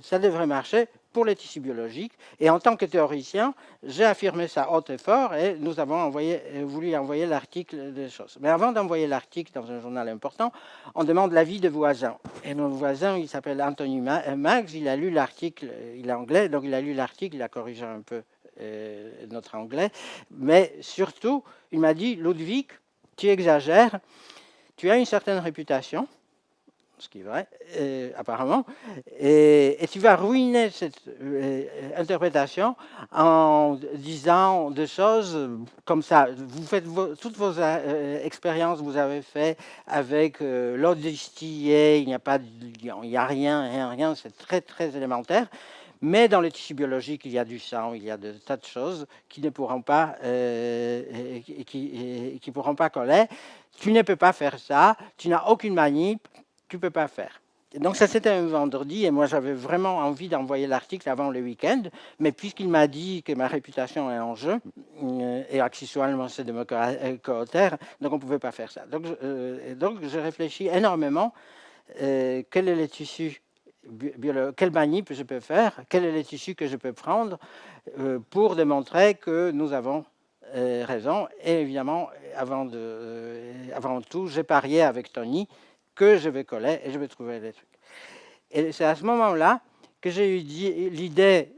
ça devrait marcher pour les tissus biologiques, et en tant que théoricien, j'ai affirmé ça haut et fort, et nous avons voulu envoyer l'article des choses. Mais avant d'envoyer l'article dans un journal important, on demande l'avis de voisins. Et mon voisin, il s'appelle Anthony Maggs, il a lu l'article, il est anglais, donc il a lu l'article, il a corrigé un peu notre anglais, mais surtout, il m'a dit, Ludwig, tu exagères, tu as une certaine réputation, ce qui est vrai, apparemment, et tu vas ruiner cette interprétation en disant des choses comme ça. Vous faites toutes vos expériences, vous avez fait avec l'eau distillée, il n'y a rien, c'est très élémentaire. Mais dans les tissus biologiques, il y a du sang, il y a de tas de choses qui ne pourront pas, qui pourront pas coller. Tu ne peux pas faire ça, tu n'as aucune manip, tu ne peux pas faire. Et donc ça, c'était un vendredi, et moi, j'avais vraiment envie d'envoyer l'article avant le week-end, mais puisqu'il m'a dit que ma réputation est en jeu, et accessoirement, c'est de me coauteurs, donc on ne pouvait pas faire ça. Donc je réfléchis énormément, quels sont les tissus quelle manip je peux faire, quels sont les tissus que je peux prendre pour démontrer que nous avons raison. Et évidemment, avant tout, j'ai parié avec Tony que je vais coller et je vais trouver des trucs. Et c'est à ce moment-là que j'ai eu l'idée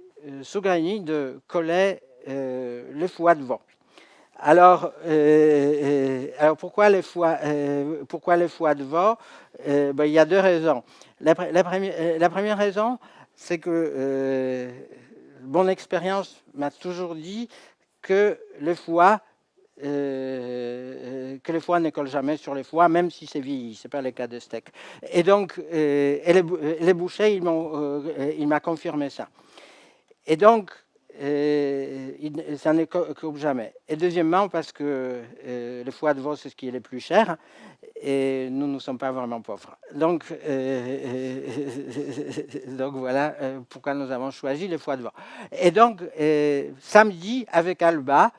saugrenue de coller le foie de veau. Alors pourquoi les foies de veau? Il y a deux raisons. La première raison, c'est que mon expérience m'a toujours dit que le foie ne colle jamais sur les foies, même si c'est vieilli. Ce n'est pas le cas de steak. Et donc, les bouchers, il m'a confirmé ça. Et donc, ça ne coupe jamais. Et deuxièmement, parce que le foie de veau, c'est ce qui est le plus cher, et nous ne sommes pas vraiment pauvres. Donc voilà pourquoi nous avons choisi le foie de veau. Et donc, samedi, avec Alba,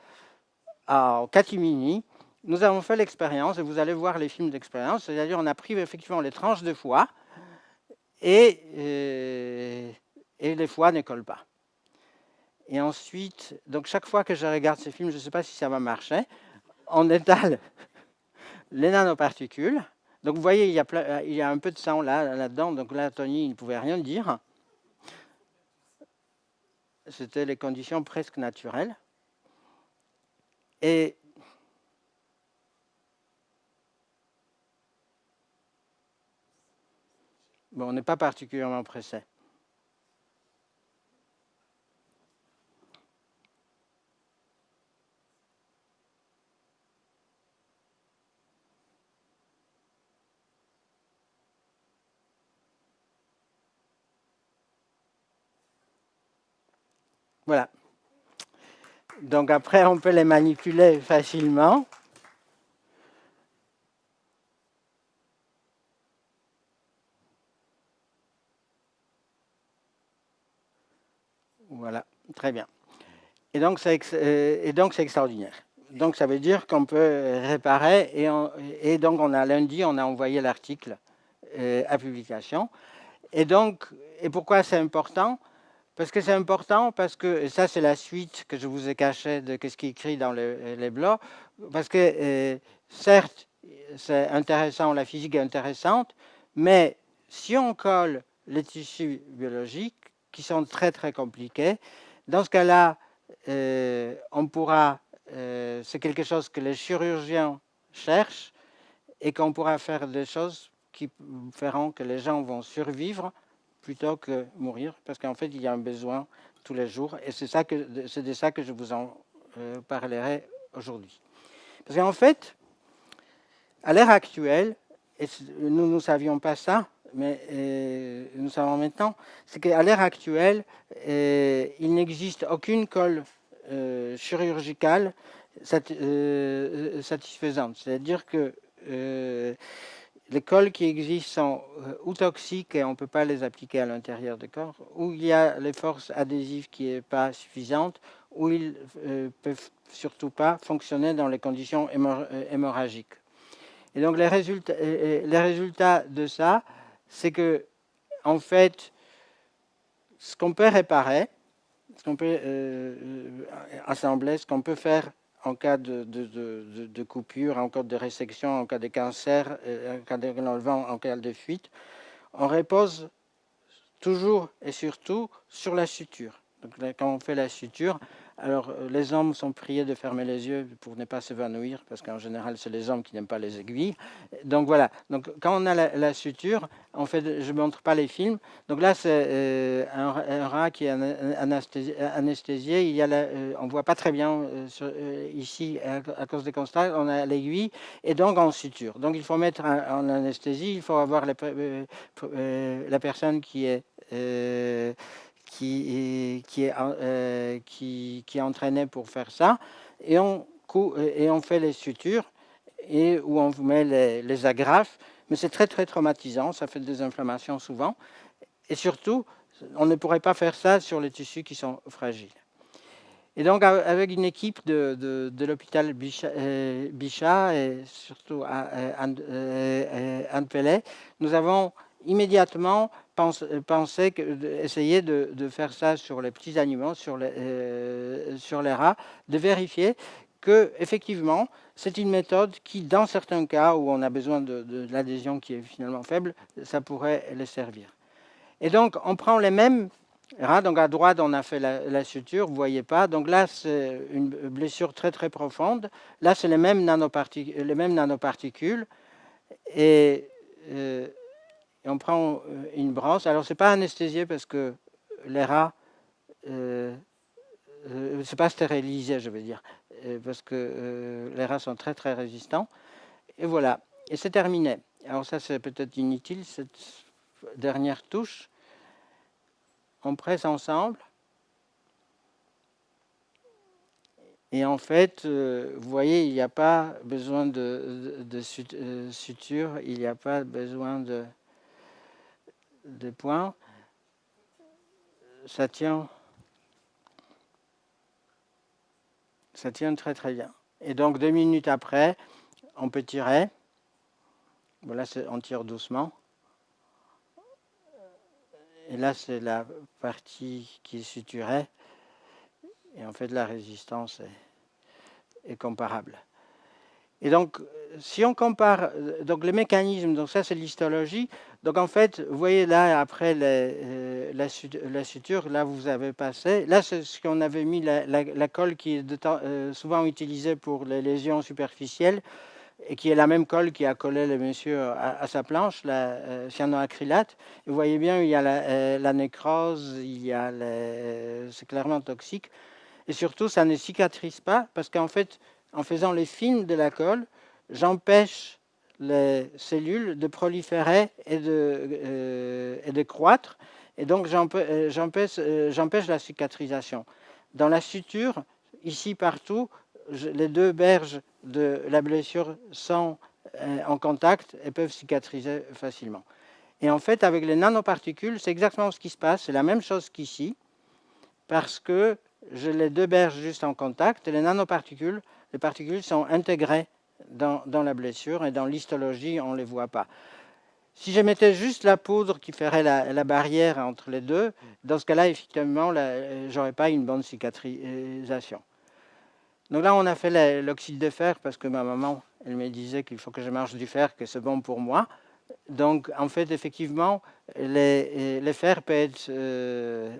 en catimini, nous avons fait l'expérience, et vous allez voir les films d'expérience, c'est-à-dire on a pris effectivement les tranches de foie, et les foies ne collent pas. Et ensuite, donc chaque fois que je regarde ces films, je ne sais pas si ça va marcher, on étale les nanoparticules, Donc vous voyez, il y a un peu de sang là-dedans. Donc là, Tony, il ne pouvait rien dire. C'était les conditions presque naturelles. Et bon, on n'est pas particulièrement pressé. Voilà. Donc après, on peut les manipuler facilement. Voilà, très bien. Et donc c'est extraordinaire. Donc ça veut dire qu'on peut réparer et donc lundi, on a envoyé l'article à publication. Et donc, et pourquoi c'est important? Parce que c'est important, parce que, et ça c'est la suite que je vous ai cachée de ce qui est écrit dans les blogs, parce que certes, c'est intéressant, la physique est intéressante, mais si on colle les tissus biologiques, qui sont très très compliqués, dans ce cas-là, on pourra, c'est quelque chose que les chirurgiens cherchent et qu'on pourra faire des choses qui feront que les gens vont survivre plutôt que mourir, parce qu'en fait, il y a un besoin tous les jours, et c'est de ça que je vous en parlerai aujourd'hui. Parce qu'en fait, à l'heure actuelle, et nous ne savions pas ça, mais nous savons maintenant, c'est qu'à l'heure actuelle, il n'existe aucune colle chirurgicale satisfaisante. C'est-à-dire que les colles qui existent sont ou toxiques et on ne peut pas les appliquer à l'intérieur du corps, ou il y a les forces adhésives qui n'est pas suffisante, ou ils ne peuvent surtout pas fonctionner dans les conditions hémorragiques. Et donc les résultats de ça, c'est que en fait, ce qu'on peut réparer, ce qu'on peut assembler, ce qu'on peut faire en cas de coupure, en cas de résection, en cas de cancer, en cas d'enlevement, en cas de fuite, on repose toujours et surtout sur la suture. Donc, quand on fait la suture, alors les hommes sont priés de fermer les yeux pour ne pas s'évanouir, parce qu'en général, c'est les hommes qui n'aiment pas les aiguilles. Donc voilà, donc, quand on a la suture, en fait, je ne montre pas les films. Donc là, c'est un rat qui est anesthésié. On ne voit pas très bien ici, à cause des constats, on a l'aiguille, et donc en suture. Donc il faut mettre en anesthésie, il faut avoir la personne qui est qui est entraîné pour faire ça, et on fait les sutures, et où on vous met les agrafes, mais c'est très très traumatisant, ça fait des inflammations souvent, et surtout, on ne pourrait pas faire ça sur les tissus qui sont fragiles. Et donc, avec une équipe de l'hôpital Bichat et surtout Anne Pellet, nous avons immédiatement pensé essayer de faire ça sur les petits animaux, sur les rats, de vérifier que effectivement, c'est une méthode qui, dans certains cas où on a besoin de l'adhésion qui est finalement faible, ça pourrait les servir. Et donc, on prend les mêmes rats. Donc, à droite, on a fait la suture, vous ne voyez pas. Donc là, c'est une blessure très, très profonde. Là, c'est les mêmes nanoparticules. Et on prend une brosse. Alors, ce n'est pas anesthésié parce que les rats, c'est pas stérilisé, je veux dire, parce que les rats sont très, très résistants. Et voilà. Et c'est terminé. Alors, ça, c'est peut-être inutile, cette dernière touche. On presse ensemble. Et en fait, vous voyez, il n'y a pas besoin de suture, il n'y a pas besoin de points. Ça tient très très bien. Et donc 2 minutes après, on peut tirer. Voilà, on tire doucement. Et là, c'est la partie qui est suturée. Et en fait, la résistance est comparable. Et donc, si on compare donc les mécanismes, donc ça c'est l'histologie. Donc en fait, vous voyez là, après la suture, là vous avez passé. Là, c'est ce qu'on avait mis, la colle qui est souvent utilisée pour les lésions superficielles et qui est la même colle qui a collé le monsieur à sa planche, la cyanoacrylate. Vous voyez bien, il y a la nécrose, c'est clairement toxique. Et surtout, ça ne cicatrise pas parce qu'en fait, en faisant les films de la colle, j'empêche les cellules de proliférer et de croître. Et donc, j'empêche la cicatrisation. Dans la suture, ici partout, les deux berges de la blessure sont en contact et peuvent cicatriser facilement. Et en fait, avec les nanoparticules, c'est exactement ce qui se passe. C'est la même chose qu'ici, parce que j'ai les deux berges juste en contact et les particules sont intégrées dans la blessure et dans l'histologie, on ne les voit pas. Si je mettais juste la poudre qui ferait la barrière entre les deux, dans ce cas-là, effectivement, je n'aurais pas une bonne cicatrisation. Donc là, on a fait l'oxyde de fer parce que ma maman, elle me disait qu'il faut que je mange du fer, que c'est bon pour moi. Donc, en fait, effectivement, les fers peuvent être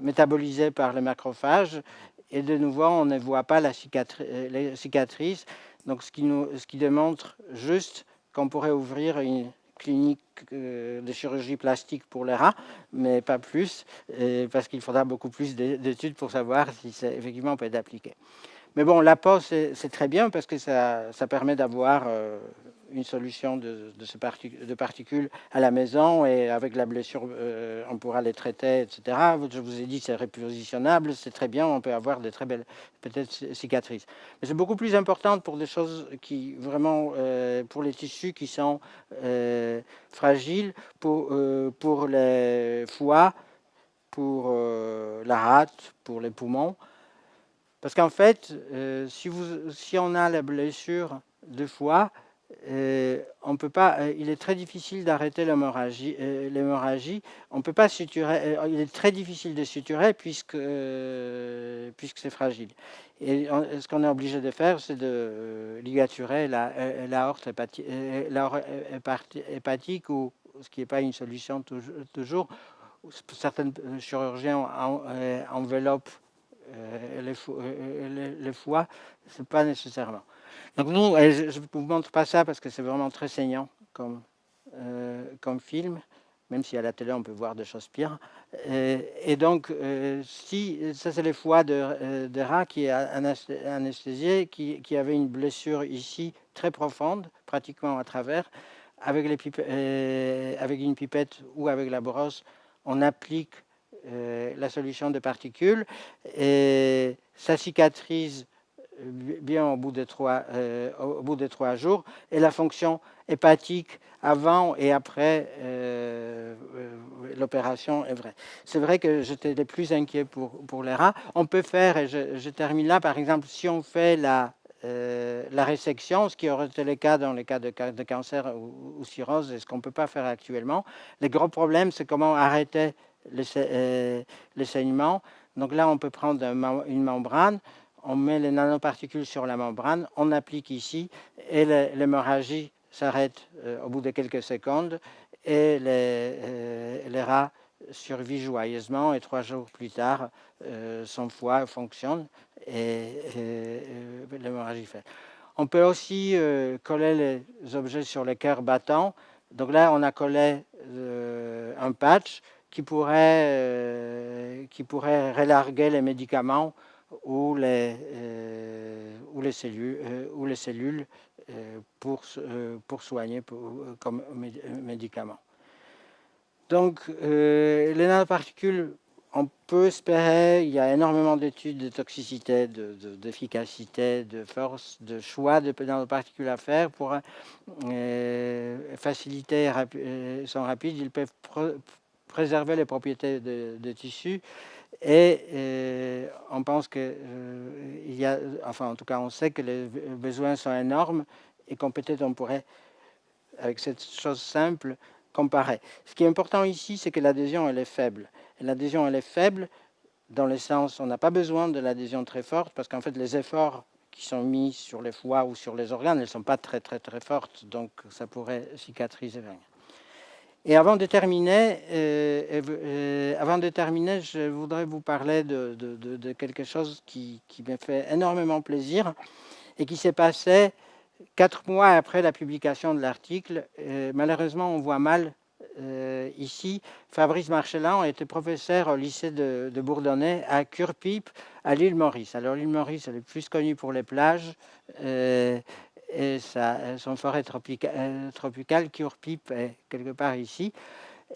métabolisés par les macrophages et de nouveau, on ne voit pas les cicatrices. Donc, ce qui démontre juste qu'on pourrait ouvrir une clinique de chirurgie plastique pour les rats, mais pas plus, parce qu'il faudra beaucoup plus d'études pour savoir si effectivement peut être appliqué. Mais bon, la peau, c'est très bien parce que ça permet d'avoir une solution de particules à la maison et avec la blessure, on pourra les traiter, etc. Je vous ai dit, c'est repositionnable, c'est très bien, on peut avoir de très belles, peut-être, cicatrices. Mais c'est beaucoup plus important pour des choses qui, vraiment, pour les tissus qui sont fragiles, pour les foies, pour la rate, pour les poumons. Parce qu'en fait, si on a la blessure de foie, on peut pas, il est très difficile d'arrêter l'hémorragie. On ne peut pas suturer. Il est très difficile de suturer puisque c'est fragile. Et ce qu'on est obligé de faire, c'est de ligaturer l'aorte hépatique, ou ce qui n'est pas une solution toujours. Certains chirurgiens enveloppent les foies, c'est pas nécessairement. Donc nous, je ne vous montre pas ça parce que c'est vraiment très saignant comme film, même si à la télé on peut voir des choses pires. Et donc, si ça c'est les foies de rat qui est anesthésié, qui avait une blessure ici très profonde, pratiquement à travers, avec une pipette ou avec la brosse, on applique la solution de particules et ça cicatrise bien au bout de 3 jours, et la fonction hépatique avant et après l'opération est vraie. C'est vrai que j'étais le plus inquiet pour les rats. On peut faire, et je termine là, par exemple, si on fait la résection, ce qui aurait été le cas dans les cas de cancer ou cirrhose, et ce qu'on ne peut pas faire actuellement. Le gros problème, c'est comment arrêter les saignements. Donc là, on peut prendre une membrane, on met les nanoparticules sur la membrane, on applique ici, et l'hémorragie s'arrête au bout de quelques secondes, et les rats survivent joyeusement, et 3 jours plus tard, son foie fonctionne, et l'hémorragie fait. On peut aussi coller les objets sur le cœur battant. Donc là, on a collé un patch qui pourrait relarguer les médicaments ou les cellules pour soigner comme médicaments. Donc, les nanoparticules, on peut espérer, il y a énormément d'études de toxicité, d'efficacité, de force, de choix de nanoparticules à faire pour faciliter son rapide. Ils peuvent préserver les propriétés de tissus, et on pense que il y a, enfin en tout cas on sait que les besoins sont énormes et qu'on peut-être on pourrait, avec cette chose simple, comparer. Ce qui est important ici, c'est que l'adhésion elle est faible. Et l'adhésion elle est faible dans le sens, on n'a pas besoin de l'adhésion très forte parce qu'en fait les efforts qui sont mises sur les foies ou sur les organes, elles ne sont pas très fortes, donc ça pourrait cicatriser. Et avant de terminer, je voudrais vous parler de quelque chose qui me fait énormément plaisir et qui s'est passé 4 mois après la publication de l'article. Malheureusement, on voit mal ici. Fabrice Marchelin était professeur au lycée de Bourdonnais à Curepipe, à l'île Maurice. Alors l'île Maurice, elle est plus connue pour les plages et son forêt tropicale, Curepipe est quelque part ici.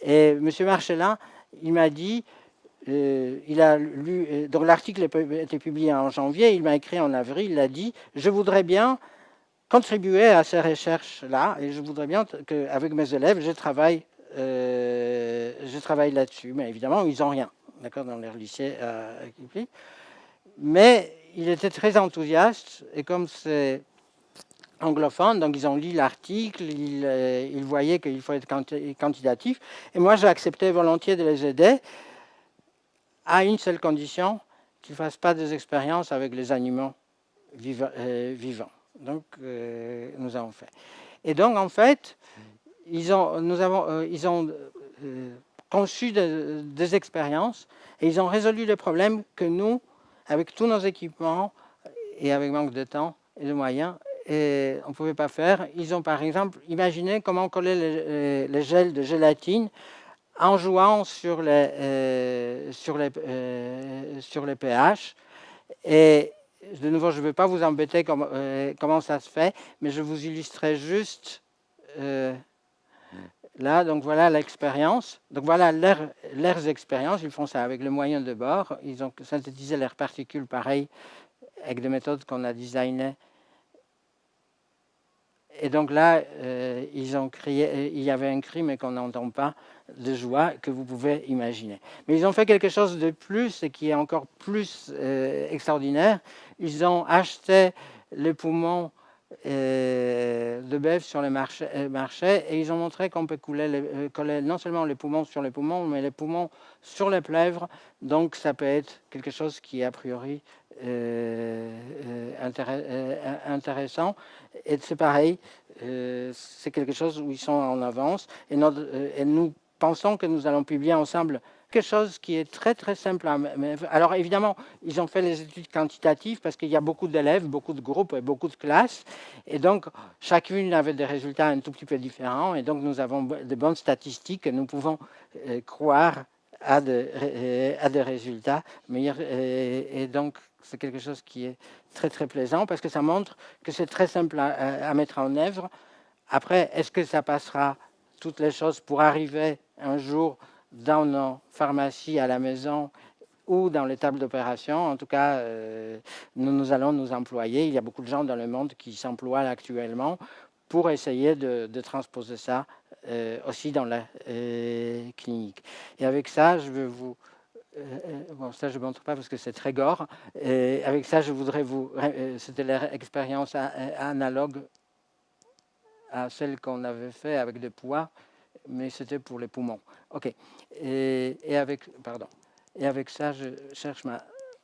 Et M. Marchelin, il m'a dit, il a lu, donc l'article a été publié en janvier, il m'a écrit en avril, il a dit, je voudrais bien contribuer à ces recherches-là et je voudrais bien qu'avec mes élèves, je travaille là-dessus. Mais évidemment, ils n'ont rien, d'accord, dans leur lycée à Kipli. Mais il était très enthousiaste et comme c'est anglophone, donc ils ont lu l'article, ils voyaient qu'il faut être quantitatif. Et moi, j'ai accepté volontiers de les aider à une seule condition, qu'ils ne fassent pas des expériences avec les animaux vivants. Donc, nous avons fait. Et donc, en fait, ils ont conçu des expériences et ils ont résolu les problèmes que nous, avec tous nos équipements et avec manque de temps et de moyens, et on ne pouvait pas faire. Ils ont par exemple imaginé comment coller les gels de gélatine en jouant sur les pH. Et de nouveau, je ne vais pas vous embêter comment ça se fait, mais je vous illustrerai juste là. Donc voilà l'expérience. Donc voilà leurs expériences. Ils font ça avec le moyen de bord. Ils ont synthétisé leurs particules pareil avec des méthodes qu'on a designées. Et donc là, ils ont crié, il y avait un cri, mais qu'on n'entend pas, de joie que vous pouvez imaginer. Mais ils ont fait quelque chose de plus et qui est encore plus extraordinaire. Ils ont acheté les poumons de bœuf sur les marchés et ils ont montré qu'on peut coller non seulement les poumons sur les poumons, mais les poumons sur les plèvres. Donc ça peut être quelque chose qui est a priori intéressant. Et c'est pareil, c'est quelque chose où ils sont en avance. Et nous pensons que nous allons publier ensemble quelque chose qui est très simple. Alors évidemment, ils ont fait les études quantitatives parce qu'il y a beaucoup d'élèves, beaucoup de groupes et beaucoup de classes. Et donc, chacune avait des résultats un tout petit peu différents. Et donc, nous avons de bonnes statistiques et nous pouvons croire à des résultats meilleurs. Et donc, c'est quelque chose qui est très plaisant parce que ça montre que c'est très simple à mettre en œuvre. Après, est-ce que ça passera toutes les choses pour arriver un jour dans nos pharmacies à la maison ou dans les tables d'opération? En tout cas, nous allons nous employer. Il y a beaucoup de gens dans le monde qui s'emploient actuellement pour essayer de transposer ça aussi dans la clinique. Et avec ça, je veux vous... bon, ça, je ne montre pas parce que c'est très gore. Et avec ça, je voudrais vous... c'était l'expérience analogue à celle qu'on avait fait avec des poids, mais c'était pour les poumons. OK. Et avec ça, je cherche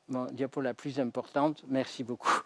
mon diapo la plus importante. Merci beaucoup.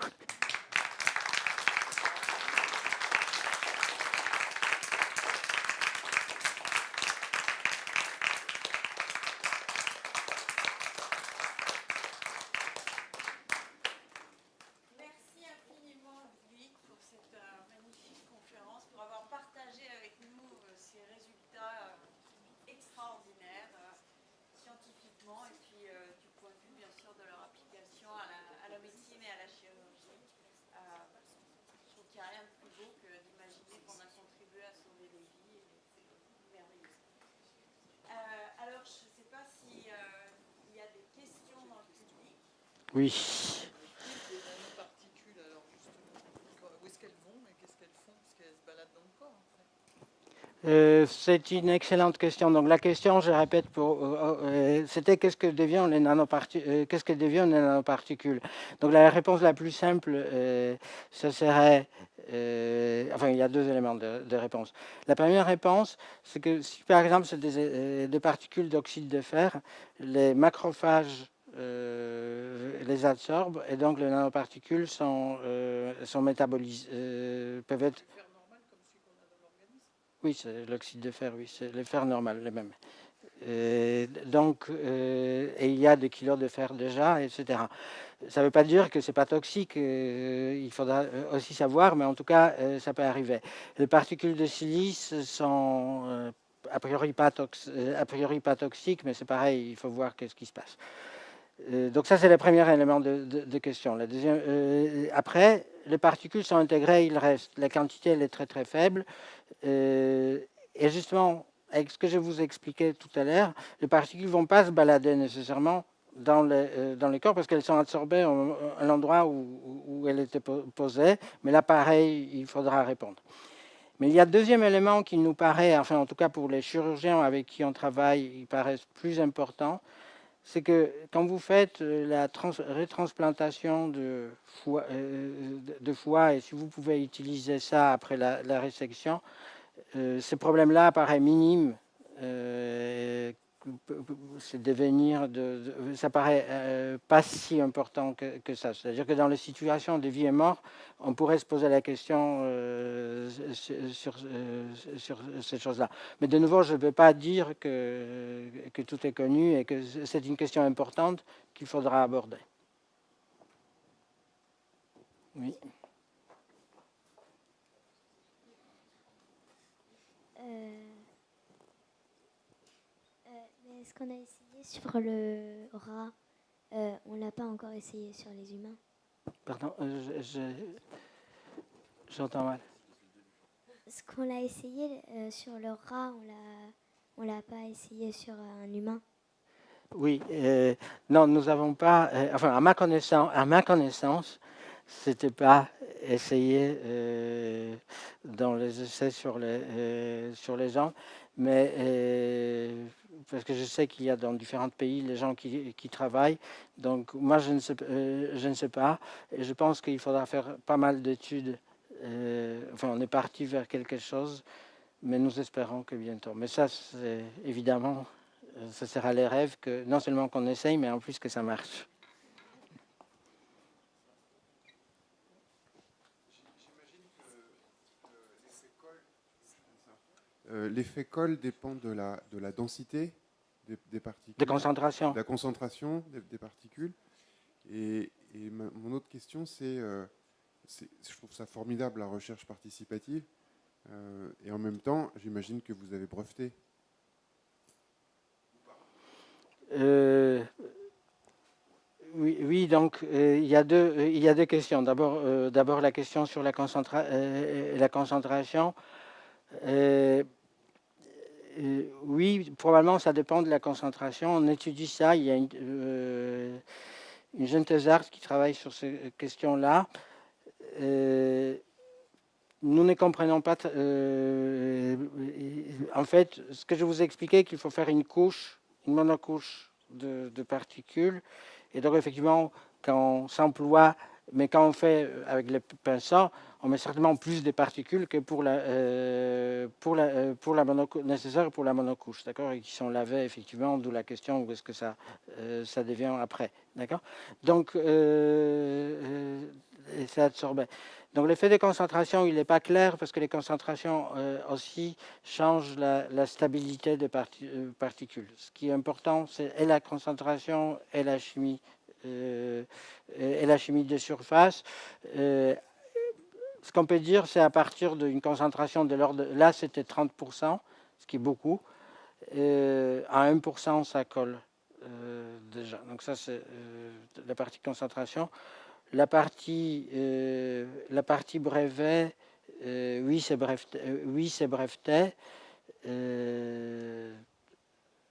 Oui. Les nanoparticules, alors justement, où est-ce qu'elles vont et qu'est-ce qu'elles font? Parce qu'elles se baladent dans le corps, en fait. C'est une excellente question. Donc la question, je répète, c'était qu'est-ce que deviennent les nanoparticules? Donc la réponse la plus simple, ce serait, enfin il y a deux éléments de réponse. La première réponse, c'est que si par exemple c'est des particules d'oxyde de fer, les macrophages les absorbe et donc les nanoparticules sont métabolisées, peuvent être... Le fer normal comme celui qu'on a dans l'organisme. Oui, c'est l'oxyde de fer, oui, c'est le fer normal, les mêmes. Donc, et il y a des kilos de fer déjà, etc. Ça ne veut pas dire que c'est pas toxique, il faudra aussi savoir, mais en tout cas, ça peut arriver. Les particules de silice sont a priori pas toxiques, mais c'est pareil, il faut voir qu'est-ce qui se passe. Donc ça, c'est le premier élément de question. La deuxième, après, les particules sont intégrées, il reste. La quantité, elle est très très faible. Et justement, avec ce que je vous expliquais tout à l'heure, les particules ne vont pas se balader nécessairement dans les corps parce qu'elles sont absorbées à l'endroit où elles étaient posées. Mais là, pareil, il faudra répondre. Mais il y a un deuxième élément qui nous paraît, enfin en tout cas pour les chirurgiens avec qui on travaille, il paraît plus important, c'est que quand vous faites la rétransplantation de foie, et si vous pouvez utiliser ça après la résection, ces problèmes-là paraissent minimes. C'est devenir ça paraît pas si important que ça. C'est-à-dire que dans les situations de vie et mort, on pourrait se poser la question sur ces choses-là. Mais de nouveau, je ne veux pas dire que tout est connu et que c'est une question importante qu'il faudra aborder. Oui. Est-ce qu'on a essayé sur le rat? On ne l'a pas encore essayé sur les humains. Pardon, j'entends mal. Ce qu'on l'a essayé sur le rat, on l'a pas essayé sur un humain. Oui, non, nous n'avons pas, enfin à ma connaissance, c'était pas essayé dans les essais sur les gens, mais parce que je sais qu'il y a dans différents pays les gens qui travaillent, donc moi je ne sais pas, et je pense qu'il faudra faire pas mal d'études. Enfin, on est parti vers quelque chose, mais nous espérons que bientôt. Mais ça, c'est évidemment, ce sera les rêves que non seulement qu'on essaye, mais en plus que ça marche. L'effet Cole dépend de la densité des particules, De concentration. de la concentration des particules. Et mon autre question, je trouve ça formidable, la recherche participative. Et en même temps, j'imagine que vous avez breveté. Oui, donc il y a deux questions. D'abord la question sur la concentration. Oui, probablement ça dépend de la concentration. On étudie ça. Il y a une jeune thésarde qui travaille sur ces questions-là. Nous ne comprenons pas. En fait, ce que je vous expliquais, qu'il faut faire une monocouche de particules. Et donc, effectivement, quand on s'emploie, mais quand on fait avec les pinceaux, on met certainement plus de particules que pour la monocouche, nécessaire pour la monocouche, d'accord, et qui sont lavées, effectivement, d'où la question où est-ce que ça devient après, d'accord. Donc, c'est absorbé. Donc l'effet de concentration, il n'est pas clair parce que les concentrations aussi changent la stabilité des particules. Ce qui est important, c'est et la concentration et la chimie de surface. Ce qu'on peut dire, c'est à partir d'une concentration de l'ordre... Là, c'était 30%, ce qui est beaucoup. À 1%, ça colle déjà. Donc ça, c'est la partie concentration. La partie brevet, oui, c'est breveté.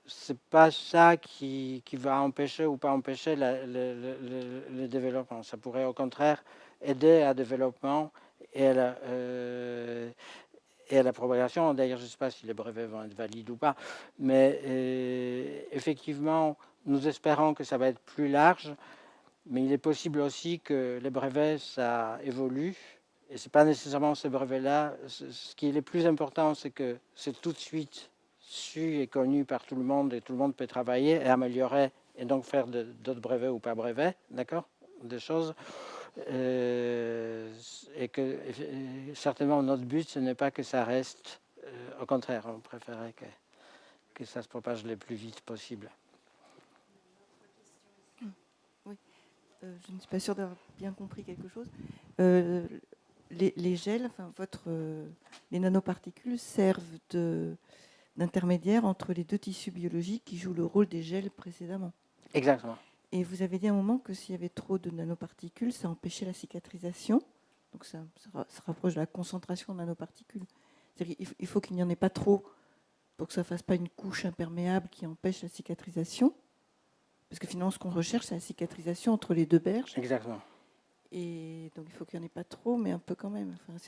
C'est pas ça qui va empêcher ou pas empêcher le développement. Ça pourrait au contraire aider à développement et à la propagation. D'ailleurs, je ne sais pas si les brevets vont être valides ou pas, mais effectivement, nous espérons que ça va être plus large. Mais il est possible aussi que les brevets, ça évolue. Et ce n'est pas nécessairement ces brevets-là. Ce qui est le plus important, c'est que c'est tout de suite su et connu par tout le monde et tout le monde peut travailler et améliorer et donc faire d'autres brevets ou pas brevets, d'accord, des choses. Et que certainement notre but, ce n'est pas que ça reste, au contraire, on préférait que ça se propage le plus vite possible. Oui, je ne suis pas sûre d'avoir bien compris quelque chose. Les gels, enfin, les nanoparticules servent d'intermédiaire entre les deux tissus biologiques qui jouent le rôle des gels précédemment. Exactement. Et vous avez dit à un moment que s'il y avait trop de nanoparticules, ça empêchait la cicatrisation. Donc ça se rapproche de la concentration de nanoparticules. C'est-à-dire qu'il faut qu'il n'y en ait pas trop pour que ça ne fasse pas une couche imperméable qui empêche la cicatrisation. Parce que finalement, ce qu'on recherche, c'est la cicatrisation entre les deux berges. Exactement. Et donc il faut qu'il n'y en ait pas trop, mais un peu quand même. Enfin,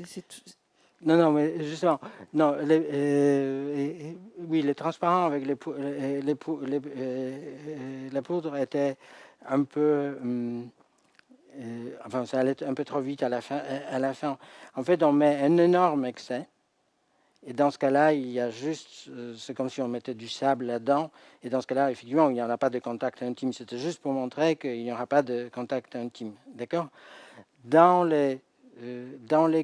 Non, mais justement, non, oui, les transparents avec la poudre était un peu, enfin, ça allait un peu trop vite à la fin. En fait, on met un énorme excès, et dans ce cas-là, il y a juste, c'est comme si on mettait du sable là-dedans, et dans ce cas-là, effectivement, il n'y en a pas de contact intime. C'était juste pour montrer qu'il n'y aura pas de contact intime, d'accord ? Dans les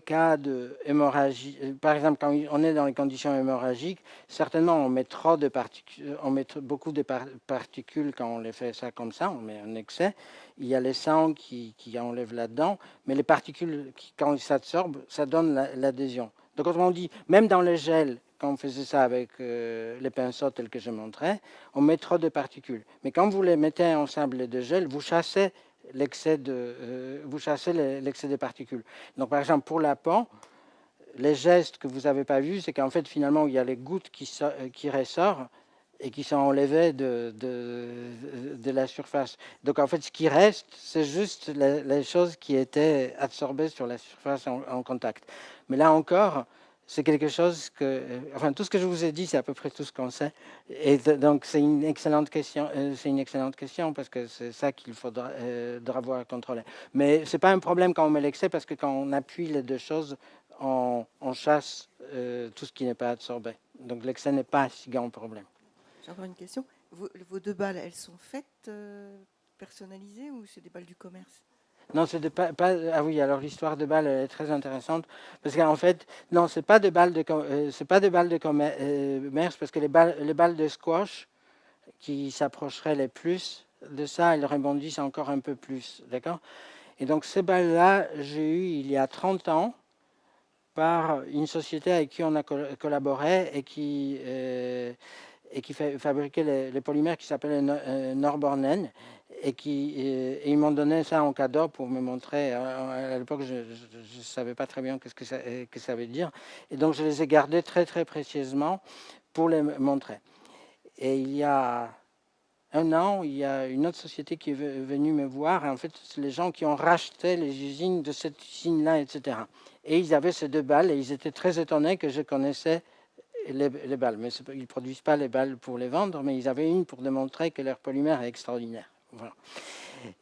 cas de hémorragie, par exemple, quand on est dans les conditions hémorragiques, certainement on met trop de particules, on met beaucoup de particules quand on les fait ça comme ça, on met un excès. Il y a les sangs qui enlèvent là-dedans, mais les particules, quand ils s'absorbent, ça donne l'adhésion. Donc, autrement dit, même dans les gels, quand on faisait ça avec les pinceaux tels que je montrais, on met trop de particules. Mais quand vous les mettez ensemble, les deux gels, vous chassez l'excès de particules. Donc, par exemple, pour la peau, les gestes que vous n'avez pas vus, c'est qu'en fait, finalement, il y a les gouttes qui ressortent et qui sont enlevées de la surface. Donc, en fait, ce qui reste, c'est juste les choses qui étaient absorbées sur la surface en contact. Mais là encore, c'est quelque chose que... Enfin, tout ce que je vous ai dit, c'est à peu près tout ce qu'on sait. Et donc, c'est une excellente question. Parce que c'est ça qu'il faudra voir contrôler. Mais ce n'est pas un problème quand on met l'excès, parce que quand on appuie les deux choses, on chasse tout ce qui n'est pas absorbé. Donc, l'excès n'est pas un si grand problème. J'ai encore une question. Vos deux balles, elles sont faites personnalisées ou c'est des balles du commerce ? Non, c'est pas. Ah oui, alors l'histoire de balles est très intéressante parce qu'en fait, non, c'est pas de balles de commerce parce que les balles de squash qui s'approcheraient les plus de ça, elles rebondissent encore un peu plus, d'accord ? Et donc ces balles-là, j'ai eu il y a 30 ans par une société avec qui on a collaboré et qui fabriquait les polymères qui s'appelaient Norbornen. Et ils m'ont donné ça en cadeau pour me montrer. À l'époque, je ne savais pas très bien ce que ça veut dire. Et donc, je les ai gardés très, très précieusement pour les montrer. Et il y a un an, il y a une autre société qui est venue me voir. Et en fait, c'est les gens qui ont racheté les usines de cette usine-là, etc. Et ils avaient ces deux balles et ils étaient très étonnés que je connaissais les balles. Mais ils ne produisent pas les balles pour les vendre, mais ils avaient une pour démontrer que leur polymère est extraordinaire. Voilà.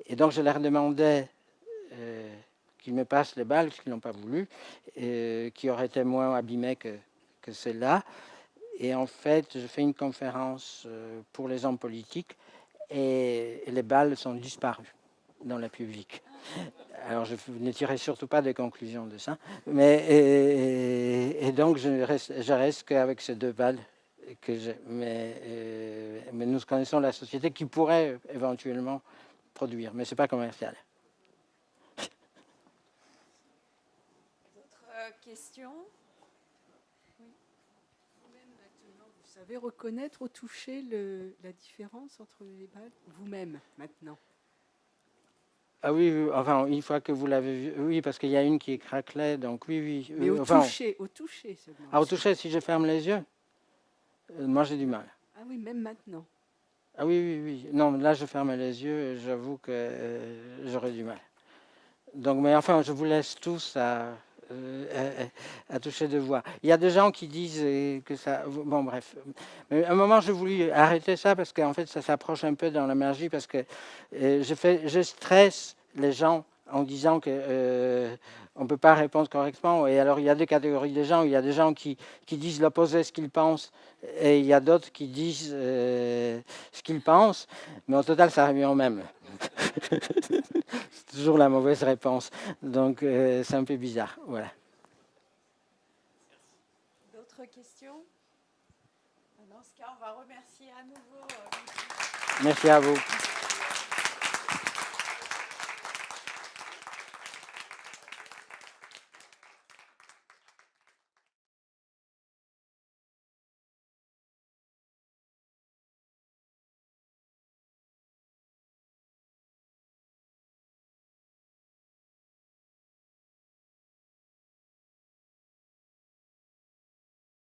Et donc je leur demandais qu'ils me passent les balles, qu'ils n'ont pas voulu, qui auraient été moins abîmées que celles-là. Et en fait, je fais une conférence pour les hommes politiques et les balles sont disparues dans le public. Alors je ne tirerai surtout pas de conclusions de ça, mais et donc je reste qu'avec ces deux balles. Mais nous connaissons la société qui pourrait éventuellement produire, mais ce n'est pas commercial. D'autres questions ? Oui. Vous-même, maintenant, vous savez reconnaître au toucher la différence entre les balles ? Vous-même, maintenant. Ah oui, enfin, une fois que vous l'avez vu, oui, parce qu'il y a une qui est craquelée, donc oui. Mais au toucher seulement. Ah, au toucher, si je ferme les yeux, moi j'ai du mal. Ah oui, même maintenant. Ah oui. Non, là je ferme les yeux et j'avoue que j'aurais du mal. Donc, mais enfin, je vous laisse tous à toucher de voix. Il y a des gens qui disent que ça... Bon, bref. Mais à un moment, j'ai voulu arrêter ça parce qu'en fait, ça s'approche un peu dans la magie parce que je stresse les gens en disant que on ne peut pas répondre correctement. Et alors, il y a deux catégories de gens. Il y a des gens qui disent l'opposé de ce qu'ils pensent, et il y a d'autres qui disent ce qu'ils pensent, mais au total, ça revient au même. C'est toujours la mauvaise réponse. Donc, c'est un peu bizarre. Voilà. D'autres questions? Dans ce cas, on va remercier à nouveau. Merci à vous.